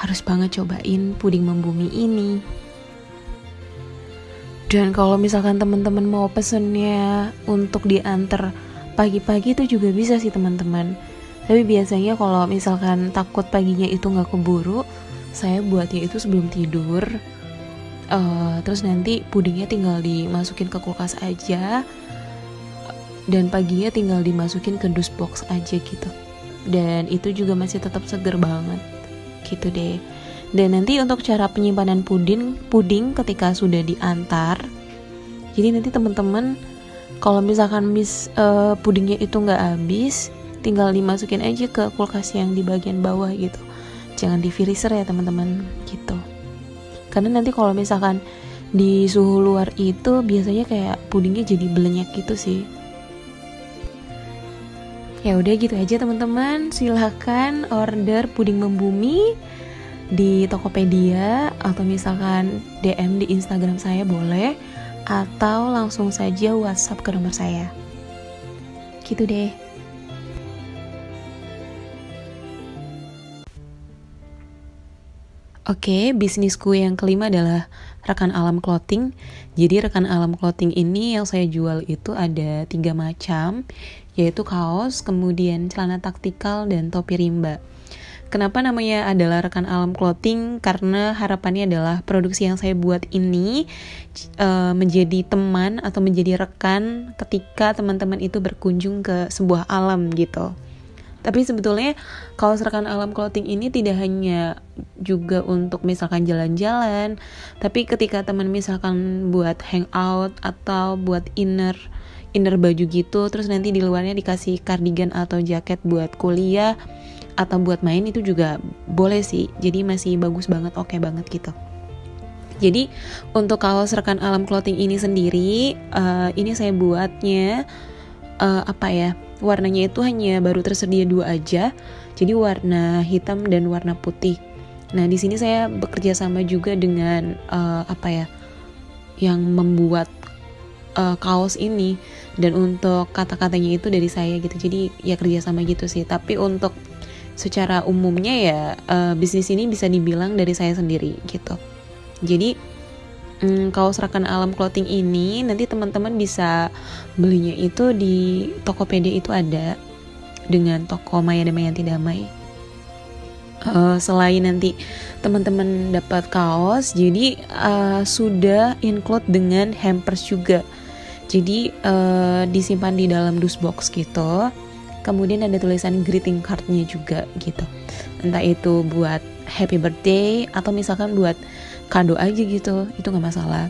[SPEAKER 1] harus banget cobain puding membumi ini. Dan kalau misalkan teman-teman mau pesennya untuk diantar pagi-pagi itu juga bisa sih teman-teman. Tapi biasanya kalau misalkan takut paginya itu gak keburu, saya buatnya itu sebelum tidur. Terus nanti pudingnya tinggal dimasukin ke kulkas aja, dan paginya tinggal dimasukin ke dus box aja gitu. Dan itu juga masih tetap seger banget gitu deh. Dan nanti untuk cara penyimpanan puding ketika sudah diantar, jadi nanti teman-teman Kalau misalkan pudingnya itu nggak habis, tinggal dimasukin aja ke kulkas yang di bagian bawah gitu. Jangan di freezer ya teman-teman gitu. Karena nanti kalau misalkan di suhu luar itu biasanya kayak pudingnya jadi belenyek gitu sih. Ya udah gitu aja teman-teman. Silahkan order puding membumi di Tokopedia atau misalkan DM di Instagram saya boleh, atau langsung saja WhatsApp ke nomor saya. Gitu deh. Oke, bisnisku yang kelima adalah Rekan Alam Clothing. Jadi Rekan Alam Clothing ini yang saya jual itu ada 3 macam, yaitu kaos, kemudian celana taktikal, dan topi rimba. Kenapa namanya adalah Rekan Alam Clothing? Karena harapannya adalah produksi yang saya buat ini menjadi teman atau menjadi rekan ketika teman-teman itu berkunjung ke sebuah alam gitu. Tapi sebetulnya kaos Rekan Alam Clothing ini tidak hanya juga untuk misalkan jalan-jalan, tapi ketika teman misalkan buat hangout atau buat inner baju gitu, terus nanti di luarnya dikasih cardigan atau jaket buat kuliah atau buat main, itu juga boleh sih. Jadi masih bagus banget, oke banget gitu. Jadi untuk kaos Rekan Alam Clothing ini sendiri, ini saya buatnya warnanya itu hanya baru tersedia 2 aja. Jadi warna hitam dan warna putih. Nah, di sini saya bekerja sama juga dengan yang membuat kaos ini, dan untuk kata-katanya itu dari saya gitu. Jadi ya kerja sama gitu sih. Tapi untuk secara umumnya ya bisnis ini bisa dibilang dari saya sendiri gitu. Jadi kaos Rekan Alam Clothing ini nanti teman-teman bisa belinya itu di Tokopedia, itu ada dengan toko Maya Damayanti Damai. Selain nanti teman-teman dapat kaos, jadi sudah include dengan hampers juga. Jadi disimpan di dalam dus box gitu. Kemudian ada tulisan greeting cardnya juga gitu. Entah itu buat happy birthday atau misalkan buat kado aja gitu, itu gak masalah.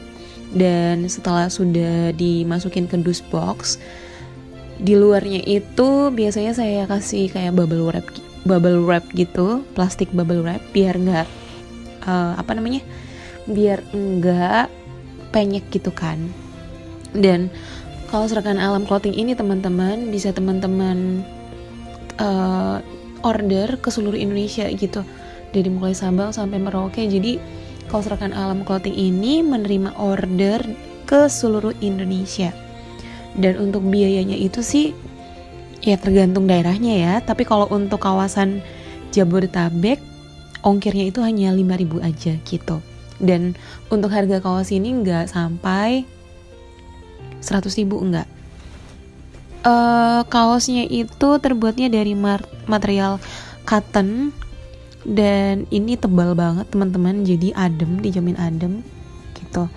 [SPEAKER 1] Dan setelah sudah dimasukin ke dus box, di luarnya itu biasanya saya kasih kayak bubble wrap gitu, plastik bubble wrap, biar nggak biar nggak penyek gitu kan. Dan kalau Rekan Alam Clothing ini teman-teman bisa order ke seluruh Indonesia gitu, dari mulai Sabang sampai Merauke. Jadi kaos Rekan Alam Clothing ini menerima order ke seluruh Indonesia. Dan untuk biayanya itu sih ya tergantung daerahnya ya. Tapi kalau untuk kawasan Jabodetabek, ongkirnya itu hanya 5.000 aja gitu. Dan untuk harga kaos ini nggak sampai 100.000, enggak. Kaosnya itu terbuatnya dari material cotton, dan ini tebal banget teman-teman, jadi adem, dijamin adem gitu.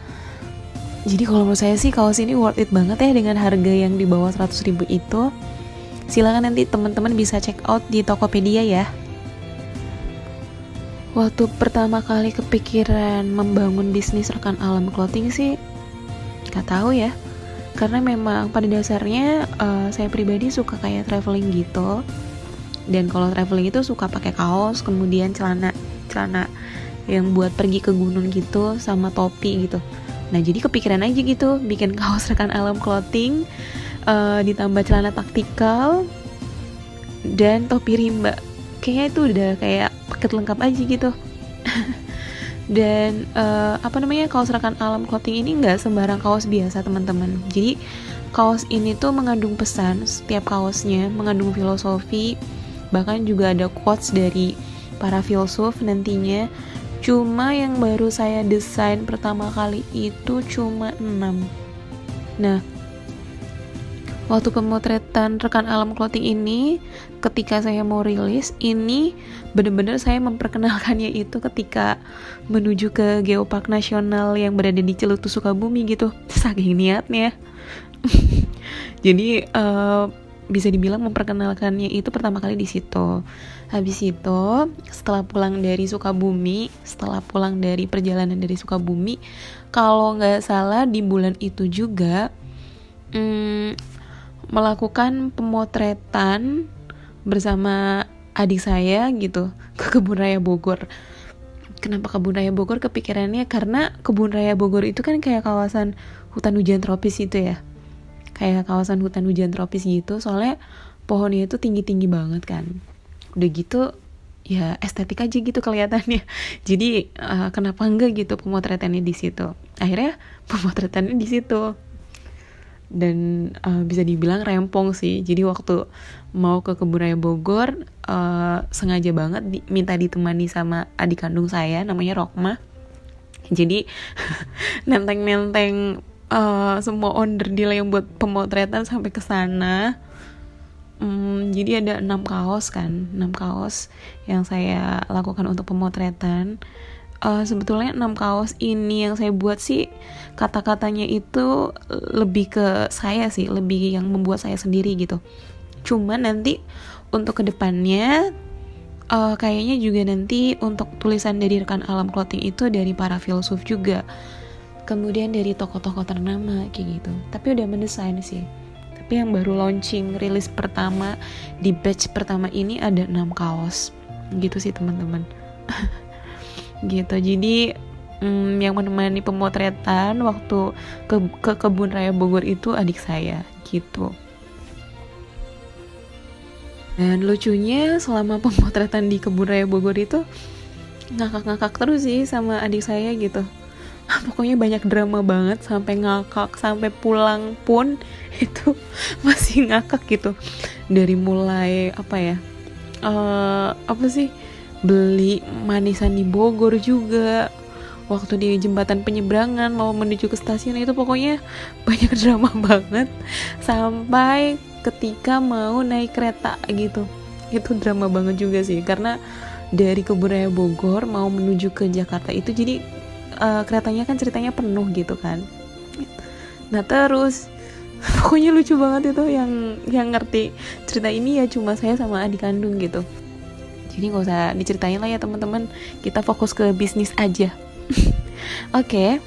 [SPEAKER 1] Jadi kalau menurut saya sih kaos ini worth it banget ya dengan harga yang di bawah 100.000 itu. Silakan nanti teman-teman bisa check out di Tokopedia ya. Waktu pertama kali kepikiran membangun bisnis Rekan Alam Clothing sih gak tahu ya, karena memang pada dasarnya saya pribadi suka kayak traveling gitu. Dan kalau traveling itu suka pakai kaos, kemudian celana yang buat pergi ke gunung gitu, sama topi gitu. Nah jadi kepikiran aja gitu bikin kaos Rekan Alam Clothing, ditambah celana taktikal dan topi rimba. Kayaknya itu udah kayak paket lengkap aja gitu. Dan kaos Rekan Alam Clothing ini nggak sembarang kaos biasa teman-teman. Jadi kaos ini tuh mengandung pesan, setiap kaosnya mengandung filosofi. Bahkan juga ada quotes dari para filsuf nantinya. Cuma yang baru saya desain pertama kali itu cuma 6. Nah, waktu pemotretan Rekan Alam Clothing ini, ketika saya mau rilis, ini benar-benar saya memperkenalkannya itu ketika menuju ke Geopark Nasional yang berada di Celutu, Sukabumi gitu. Saking niatnya. Jadi bisa dibilang memperkenalkannya itu pertama kali di situ. Habis itu setelah pulang dari perjalanan dari Sukabumi, kalau nggak salah di bulan itu juga melakukan pemotretan bersama adik saya gitu ke Kebun Raya Bogor. Kenapa Kebun Raya Bogor kepikirannya? Karena Kebun Raya Bogor itu kan kayak kawasan hutan hujan tropis itu ya. Kayak kawasan hutan hujan tropis gitu, soalnya pohonnya itu tinggi-tinggi banget kan. Udah gitu ya estetik aja gitu kelihatannya. Jadi kenapa enggak gitu pemotretannya di situ. Akhirnya pemotretannya di situ. Dan bisa dibilang rempong sih. Jadi waktu mau ke Kebun Raya Bogor sengaja banget minta ditemani sama adik kandung saya namanya Rokma. Jadi nenteng-nenteng semua onderdil yang buat pemotretan sampai ke sana. Jadi ada 6 kaos yang saya lakukan untuk pemotretan. Sebetulnya 6 kaos ini yang saya buat sih kata-katanya itu lebih ke saya sih, lebih yang membuat saya sendiri gitu. Cuman nanti untuk kedepannya kayaknya juga nanti untuk tulisan dari rekan alam clothing itu dari para filsuf juga, kemudian dari tokoh-tokoh ternama kayak gitu. Tapi udah mendesain sih. Tapi yang baru launching rilis pertama di batch pertama ini ada 6 kaos gitu sih teman-teman. Gitu. Jadi yang menemani pemotretan waktu ke Kebun Raya Bogor itu adik saya gitu. Dan lucunya selama pemotretan di Kebun Raya Bogor itu ngakak-ngakak terus sih sama adik saya gitu. Pokoknya banyak drama banget, sampai ngakak, sampai pulang pun itu masih ngakak gitu. Dari mulai beli manisan di Bogor juga, waktu di jembatan penyeberangan mau menuju ke stasiun itu pokoknya banyak drama banget, sampai ketika mau naik kereta gitu, itu drama banget juga sih. Karena dari Kebun Raya Bogor mau menuju ke Jakarta itu jadi keretanya kan ceritanya penuh gitu kan. Nah terus pokoknya lucu banget itu, yang ngerti cerita ini ya cuma saya sama adik kandung gitu. Jadi gak usah diceritain lah ya teman-teman, kita fokus ke bisnis aja. Oke.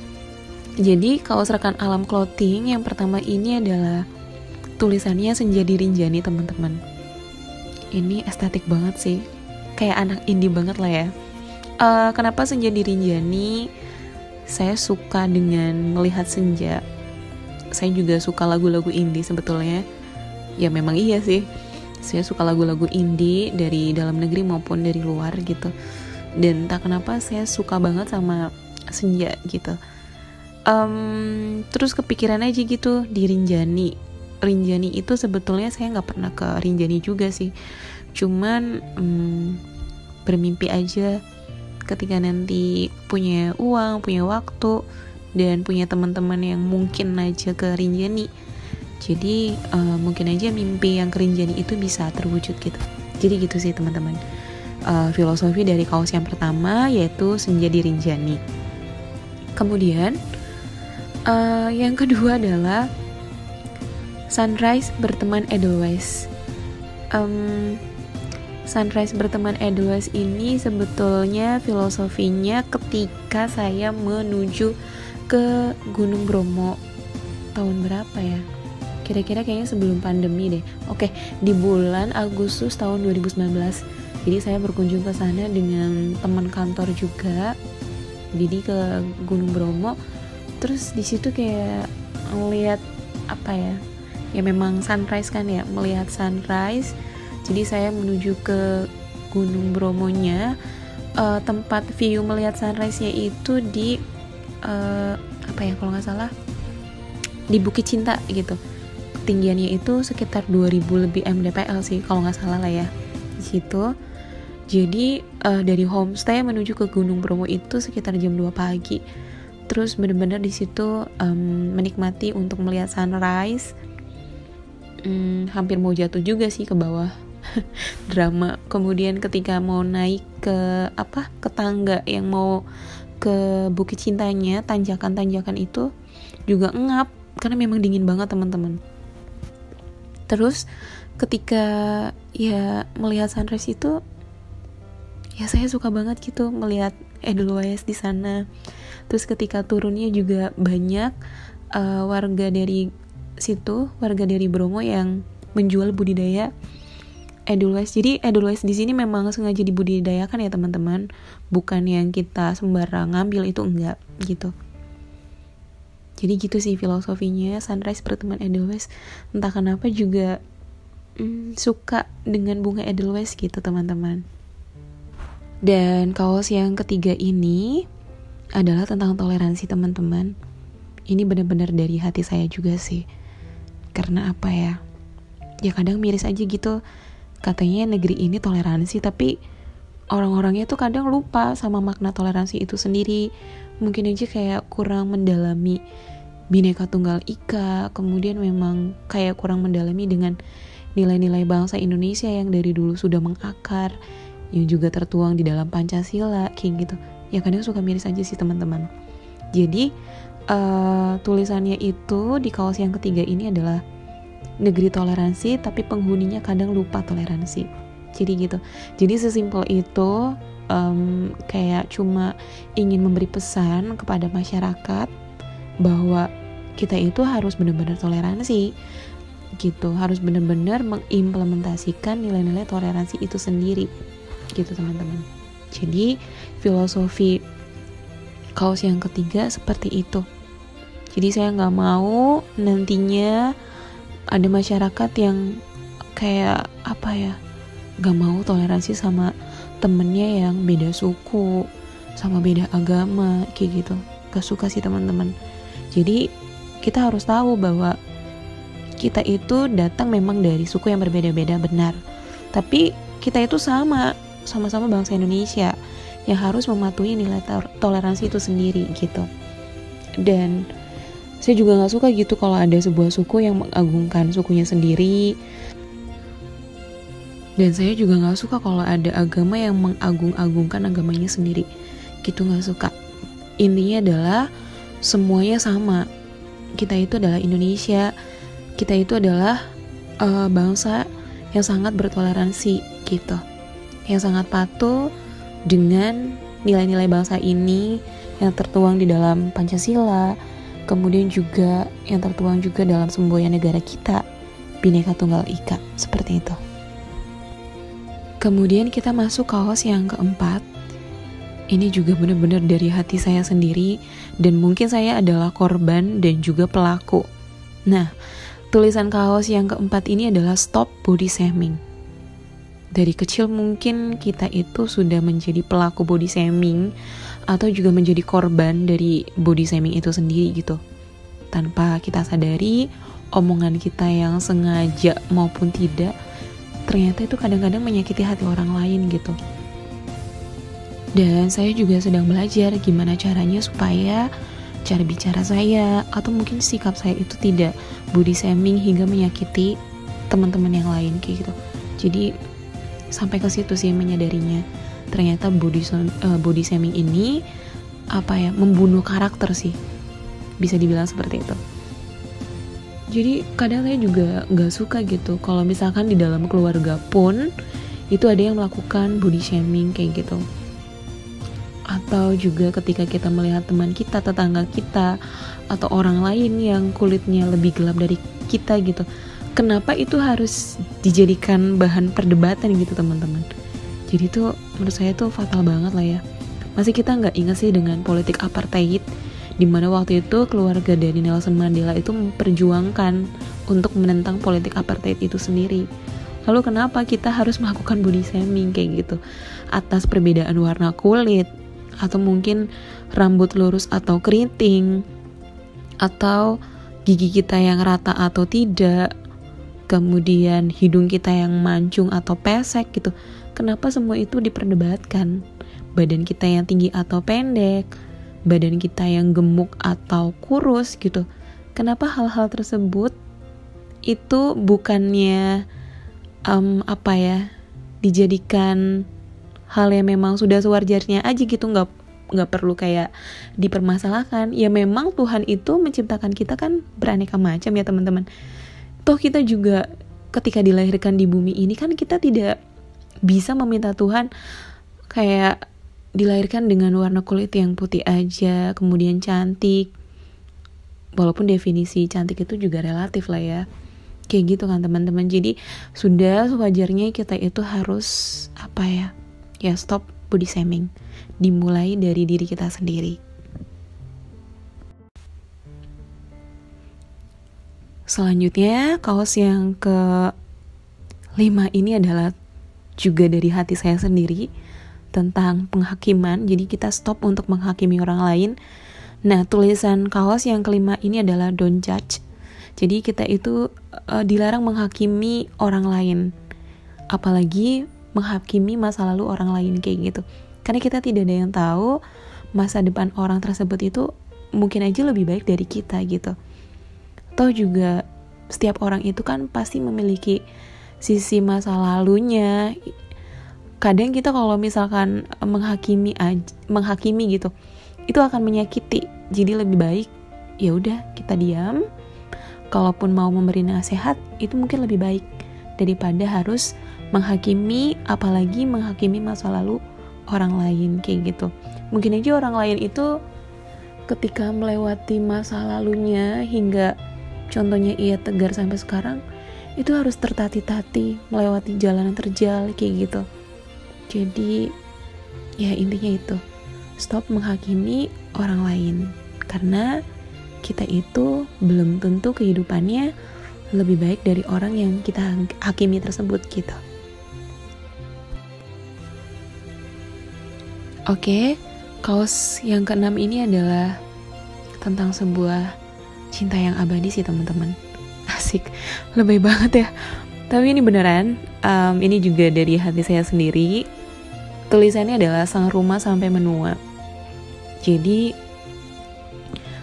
[SPEAKER 1] Jadi kaos rekan alam clothing yang pertama ini adalah tulisannya Senja di Rinjani teman-teman. Ini estetik banget sih, kayak anak indie banget lah ya. Kenapa Senja di Rinjani? Saya suka dengan melihat senja. Saya juga suka lagu-lagu indie sebetulnya. Ya memang iya sih, saya suka lagu-lagu indie dari dalam negeri maupun dari luar gitu. Dan entah kenapa saya suka banget sama senja gitu. Terus kepikiran aja gitu di Rinjani. Rinjani itu sebetulnya saya nggak pernah ke Rinjani juga sih. Cuman bermimpi aja ketika nanti punya uang, punya waktu, dan punya teman-teman yang mungkin aja ke Rinjani. Jadi mungkin aja mimpi yang ke Rinjani itu bisa terwujud gitu. Jadi gitu sih teman-teman. Filosofi dari kaos yang pertama yaitu Senja di Rinjani. Kemudian yang kedua adalah Sunrise berteman Edelweiss. Sunrise berteman Edelweiss ini sebetulnya filosofinya ketika saya menuju ke Gunung Bromo tahun berapa ya? Kira-kira kayaknya sebelum pandemi deh. Oke, di bulan Agustus tahun 2019. Jadi saya berkunjung ke sana dengan teman kantor juga. Jadi ke Gunung Bromo. Terus di situ kayak ngelihat ya memang sunrise kan ya, melihat sunrise. Jadi saya menuju ke Gunung Bromonya. Tempat view melihat sunrise-nya itu di kalau nggak salah di Bukit Cinta gitu. Ketinggiannya itu sekitar 2000 lebih mdpl sih kalau nggak salah lah ya di situ. Jadi dari homestay menuju ke Gunung Bromo itu sekitar jam 2 pagi. Terus benar-benar di situ menikmati untuk melihat sunrise. Hampir mau jatuh juga sih ke bawah. Drama. Kemudian ketika mau naik ke tangga yang mau ke Bukit Cintanya, tanjakan-tanjakan itu juga ngap karena memang dingin banget teman-teman. Terus ketika ya melihat sunrise itu ya saya suka banget gitu melihat Edelweiss di sana. Terus ketika turunnya juga banyak warga dari situ, warga dari Bromo yang menjual budidaya Edelweiss. Jadi Edelweiss di sini memang sengaja dibudidayakan ya teman-teman, bukan yang kita sembarang ngambil, itu enggak gitu. Jadi gitu sih filosofinya Sunrise berteman Edelweiss. Entah kenapa juga suka dengan bunga Edelweiss gitu teman-teman. Dan kaos yang ketiga ini adalah tentang toleransi teman-teman. Ini benar-benar dari hati saya juga sih. Karena apa ya? Ya kadang miris aja gitu. Katanya negeri ini toleransi, tapi orang-orangnya tuh kadang lupa sama makna toleransi itu sendiri. Mungkin aja kayak kurang mendalami Bhinneka Tunggal Ika, kemudian memang kayak kurang mendalami dengan nilai-nilai bangsa Indonesia yang dari dulu sudah mengakar, yang juga tertuang di dalam Pancasila, kayak gitu. Ya kadang suka miris aja sih teman-teman. Jadi tulisannya itu di kaos yang ketiga ini adalah negeri toleransi, tapi penghuninya kadang lupa toleransi. Jadi gitu. Jadi sesimpel itu, kayak cuma ingin memberi pesan kepada masyarakat bahwa kita itu harus benar-benar toleransi gitu, harus benar-benar mengimplementasikan nilai-nilai toleransi itu sendiri gitu teman-teman. Jadi filosofi kaos yang ketiga seperti itu. Jadi saya nggak mau nantinya ada masyarakat yang kayak apa ya, nggak mau toleransi sama temennya yang beda suku, sama beda agama kayak gitu. Gak suka sih teman-teman. Jadi kita harus tahu bahwa kita itu datang memang dari suku yang berbeda-beda, benar. Tapi kita itu sama-sama bangsa Indonesia yang harus mematuhi nilai toleransi itu sendiri gitu. Dan saya juga gak suka gitu kalau ada sebuah suku yang mengagungkan sukunya sendiri. Dan saya juga gak suka kalau ada agama yang mengagung-agungkan agamanya sendiri. Gitu gak suka. Intinya adalah semuanya sama. Kita itu adalah Indonesia. Kita itu adalah bangsa yang sangat bertoleransi gitu. Yang sangat patuh dengan nilai-nilai bangsa ini yang tertuang di dalam Pancasila. Kemudian juga yang tertuang juga dalam semboyan negara kita, Bhinneka Tunggal Ika. Seperti itu. Kemudian kita masuk kaos yang keempat. Ini juga benar-benar dari hati saya sendiri, dan mungkin saya adalah korban dan juga pelaku. Nah, tulisan kaos yang keempat ini adalah stop body shaming. Dari kecil mungkin kita itu sudah menjadi pelaku body shaming atau juga menjadi korban dari body shaming itu sendiri gitu. Tanpa kita sadari, omongan kita yang sengaja maupun tidak, ternyata itu kadang-kadang menyakiti hati orang lain gitu. Dan saya juga sedang belajar gimana caranya supaya cara bicara saya atau mungkin sikap saya itu tidak body shaming hingga menyakiti teman-teman yang lain kayak gitu. Jadi sampai ke situ sih menyadarinya. Ternyata body shaming ini membunuh karakter sih. Bisa dibilang seperti itu. Jadi kadang saya juga nggak suka gitu kalau misalkan di dalam keluarga pun itu ada yang melakukan body shaming kayak gitu. Atau juga ketika kita melihat teman kita, tetangga kita, atau orang lain yang kulitnya lebih gelap dari kita gitu. Kenapa itu harus dijadikan bahan perdebatan gitu teman-teman. Jadi itu menurut saya itu fatal banget lah ya. Masih kita nggak ingat sih dengan politik apartheid, dimana waktu itu keluarga dari Nelson Mandela itu memperjuangkan untuk menentang politik apartheid itu sendiri. Lalu kenapa kita harus melakukan body shaming kayak gitu atas perbedaan warna kulit, atau mungkin rambut lurus atau keriting, atau gigi kita yang rata atau tidak, kemudian hidung kita yang mancung atau pesek gitu. Kenapa semua itu diperdebatkan? Badan kita yang tinggi atau pendek, badan kita yang gemuk atau kurus gitu. Kenapa hal-hal tersebut itu bukannya dijadikan hal yang memang sudah sewajarnya aja gitu, nggak perlu kayak dipermasalahkan. Ya memang Tuhan itu menciptakan kita kan beraneka macam ya teman-teman. Toh kita juga ketika dilahirkan di bumi ini kan kita tidak bisa meminta Tuhan kayak dilahirkan dengan warna kulit yang putih aja, kemudian cantik. walaupun definisi cantik itu juga relatif lah ya, kayak gitu kan teman-teman. Jadi sudah sewajarnya kita itu harus stop body shaming, dimulai dari diri kita sendiri. Selanjutnya, kaos yang ke-5 ini adalah juga dari hati saya sendiri, tentang penghakiman. Jadi kita stop untuk menghakimi orang lain. Nah, tulisan kaos yang ke-5 ini adalah don't judge. Jadi kita itu dilarang menghakimi orang lain, apalagi menghakimi masa lalu orang lain kayak gitu. Karena kita tidak ada yang tahu masa depan orang tersebut itu mungkin aja lebih baik dari kita gitu. Toh juga setiap orang itu kan pasti memiliki sisi masa lalunya. Kadang kita kalau misalkan menghakimi gitu, itu akan menyakiti. Jadi lebih baik ya udah kita diam. Kalaupun mau memberi nasihat, itu mungkin lebih baik daripada harus menghakimi, apalagi menghakimi masa lalu orang lain kayak gitu. Mungkin aja orang lain itu ketika melewati masa lalunya hingga contohnya ia tegar sampai sekarang, itu harus tertatih-tatih melewati jalan yang terjal kayak gitu. Jadi ya intinya itu, stop menghakimi orang lain, karena kita itu belum tentu kehidupannya lebih baik dari orang yang kita hakimi tersebut gitu. Oke, kaos yang ke-6 ini adalah tentang sebuah cinta yang abadi sih teman-teman. Asik, lebay banget ya. Tapi ini beneran, ini juga dari hati saya sendiri. Tulisannya adalah sang rumah sampai menua. Jadi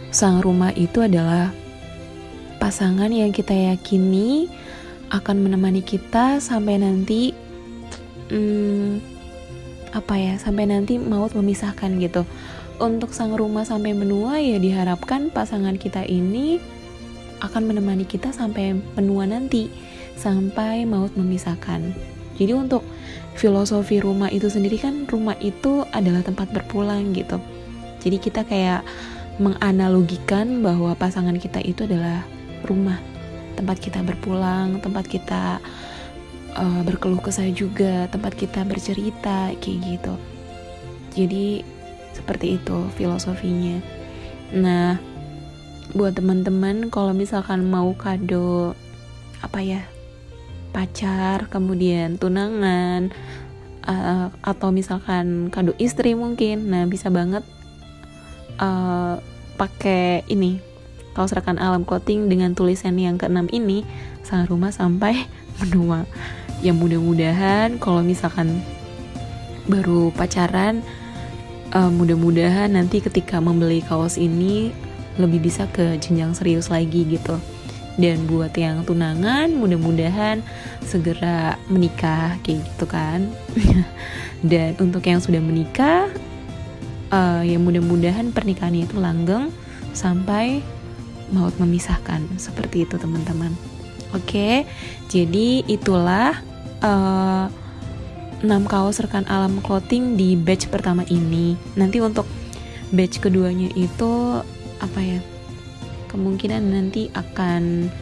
[SPEAKER 1] sang rumah itu adalah pasangan yang kita yakini akan menemani kita sampai nanti sampai nanti maut memisahkan gitu. Untuk sang rumah sampai menua ya diharapkan pasangan kita ini akan menemani kita sampai menua nanti, sampai maut memisahkan. Jadi untuk filosofi rumah itu sendiri kan, rumah itu adalah tempat berpulang gitu. Jadi kita kayak menganalogikan bahwa pasangan kita itu adalah rumah, tempat kita berpulang, tempat kita berkeluh kesah juga, tempat kita bercerita kayak gitu. Jadi seperti itu filosofinya. Nah, buat teman-teman kalau misalkan mau kado pacar, kemudian tunangan, atau misalkan kado istri mungkin, nah bisa banget pakai ini, kaos rekan alam clothing dengan tulisan yang ke-6 ini, sang rumah sampai menua. Ya mudah-mudahan kalau misalkan baru pacaran, mudah-mudahan nanti ketika membeli kaos ini lebih bisa ke jenjang serius lagi gitu. Dan buat yang tunangan, mudah-mudahan segera menikah kayak gitu kan. Dan untuk yang sudah menikah, ya mudah-mudahan pernikahannya itu langgeng sampai maut memisahkan. Seperti itu teman-teman. Oke, jadi itulah 6 kaos rekan alam clothing di batch pertama ini. Nanti untuk batch keduanya itu kemungkinan nanti akan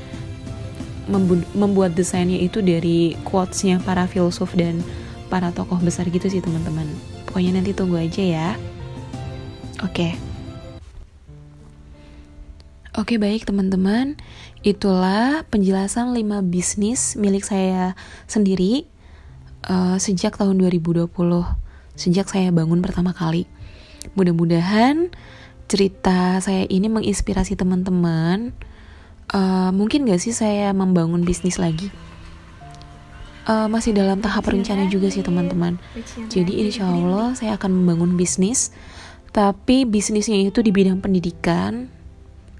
[SPEAKER 1] membuat desainnya itu dari quotes-nya para filsuf dan para tokoh besar gitu sih teman-teman. Pokoknya nanti tunggu aja ya. Oke, baik teman-teman, itulah penjelasan 5 bisnis milik saya sendiri sejak tahun 2020, sejak saya bangun pertama kali. Mudah-mudahan cerita saya ini menginspirasi teman-teman. Mungkin gak sih saya membangun bisnis lagi? Masih dalam tahap rencana juga sih teman-teman. Jadi insya Allah saya akan membangun bisnis, tapi bisnisnya itu di bidang pendidikan.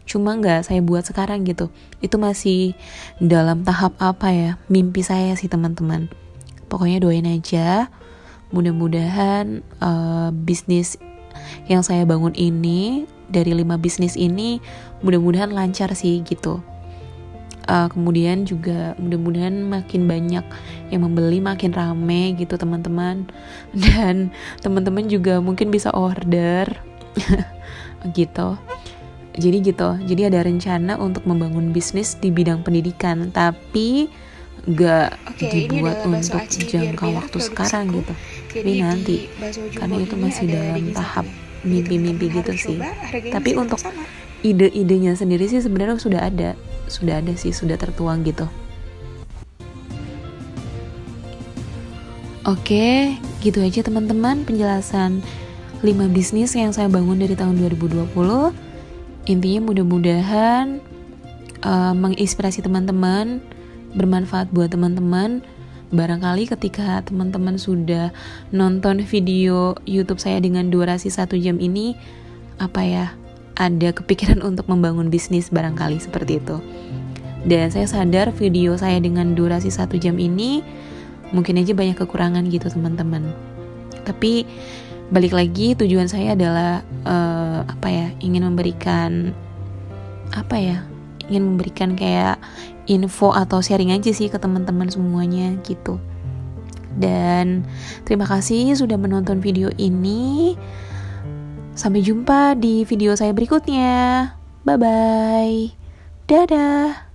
[SPEAKER 1] Cuma gak saya buat sekarang gitu. Itu masih dalam tahap mimpi saya sih teman-teman. Pokoknya doain aja, mudah-mudahan bisnis yang saya bangun ini, dari 5 bisnis ini, mudah-mudahan lancar sih gitu. Kemudian juga mudah-mudahan makin banyak yang membeli, makin rame gitu teman-teman. Dan teman-teman juga mungkin bisa order gitu. Jadi gitu, jadi ada rencana untuk membangun bisnis di bidang pendidikan, tapi gak dibuat untuk jangka waktu sekarang gitu, tapi nanti, karena itu masih dalam tahap mimpi-mimpi gitu sih. Tapi untuk ide-idenya sendiri sih sebenarnya sudah ada sih, sudah tertuang gitu. Oke, gitu aja teman-teman penjelasan 5 bisnis yang saya bangun dari tahun 2020. Intinya mudah-mudahan menginspirasi teman-teman, bermanfaat buat teman-teman. Barangkali ketika teman-teman sudah nonton video YouTube saya dengan durasi 1 jam ini, ada kepikiran untuk membangun bisnis, barangkali seperti itu. Dan saya sadar video saya dengan durasi 1 jam ini mungkin aja banyak kekurangan gitu teman-teman. Tapi balik lagi, tujuan saya adalah ingin memberikan kayak info atau sharing aja sih ke teman-teman semuanya gitu. Dan terima kasih sudah menonton video ini. Sampai jumpa di video saya berikutnya. Bye bye. Dadah.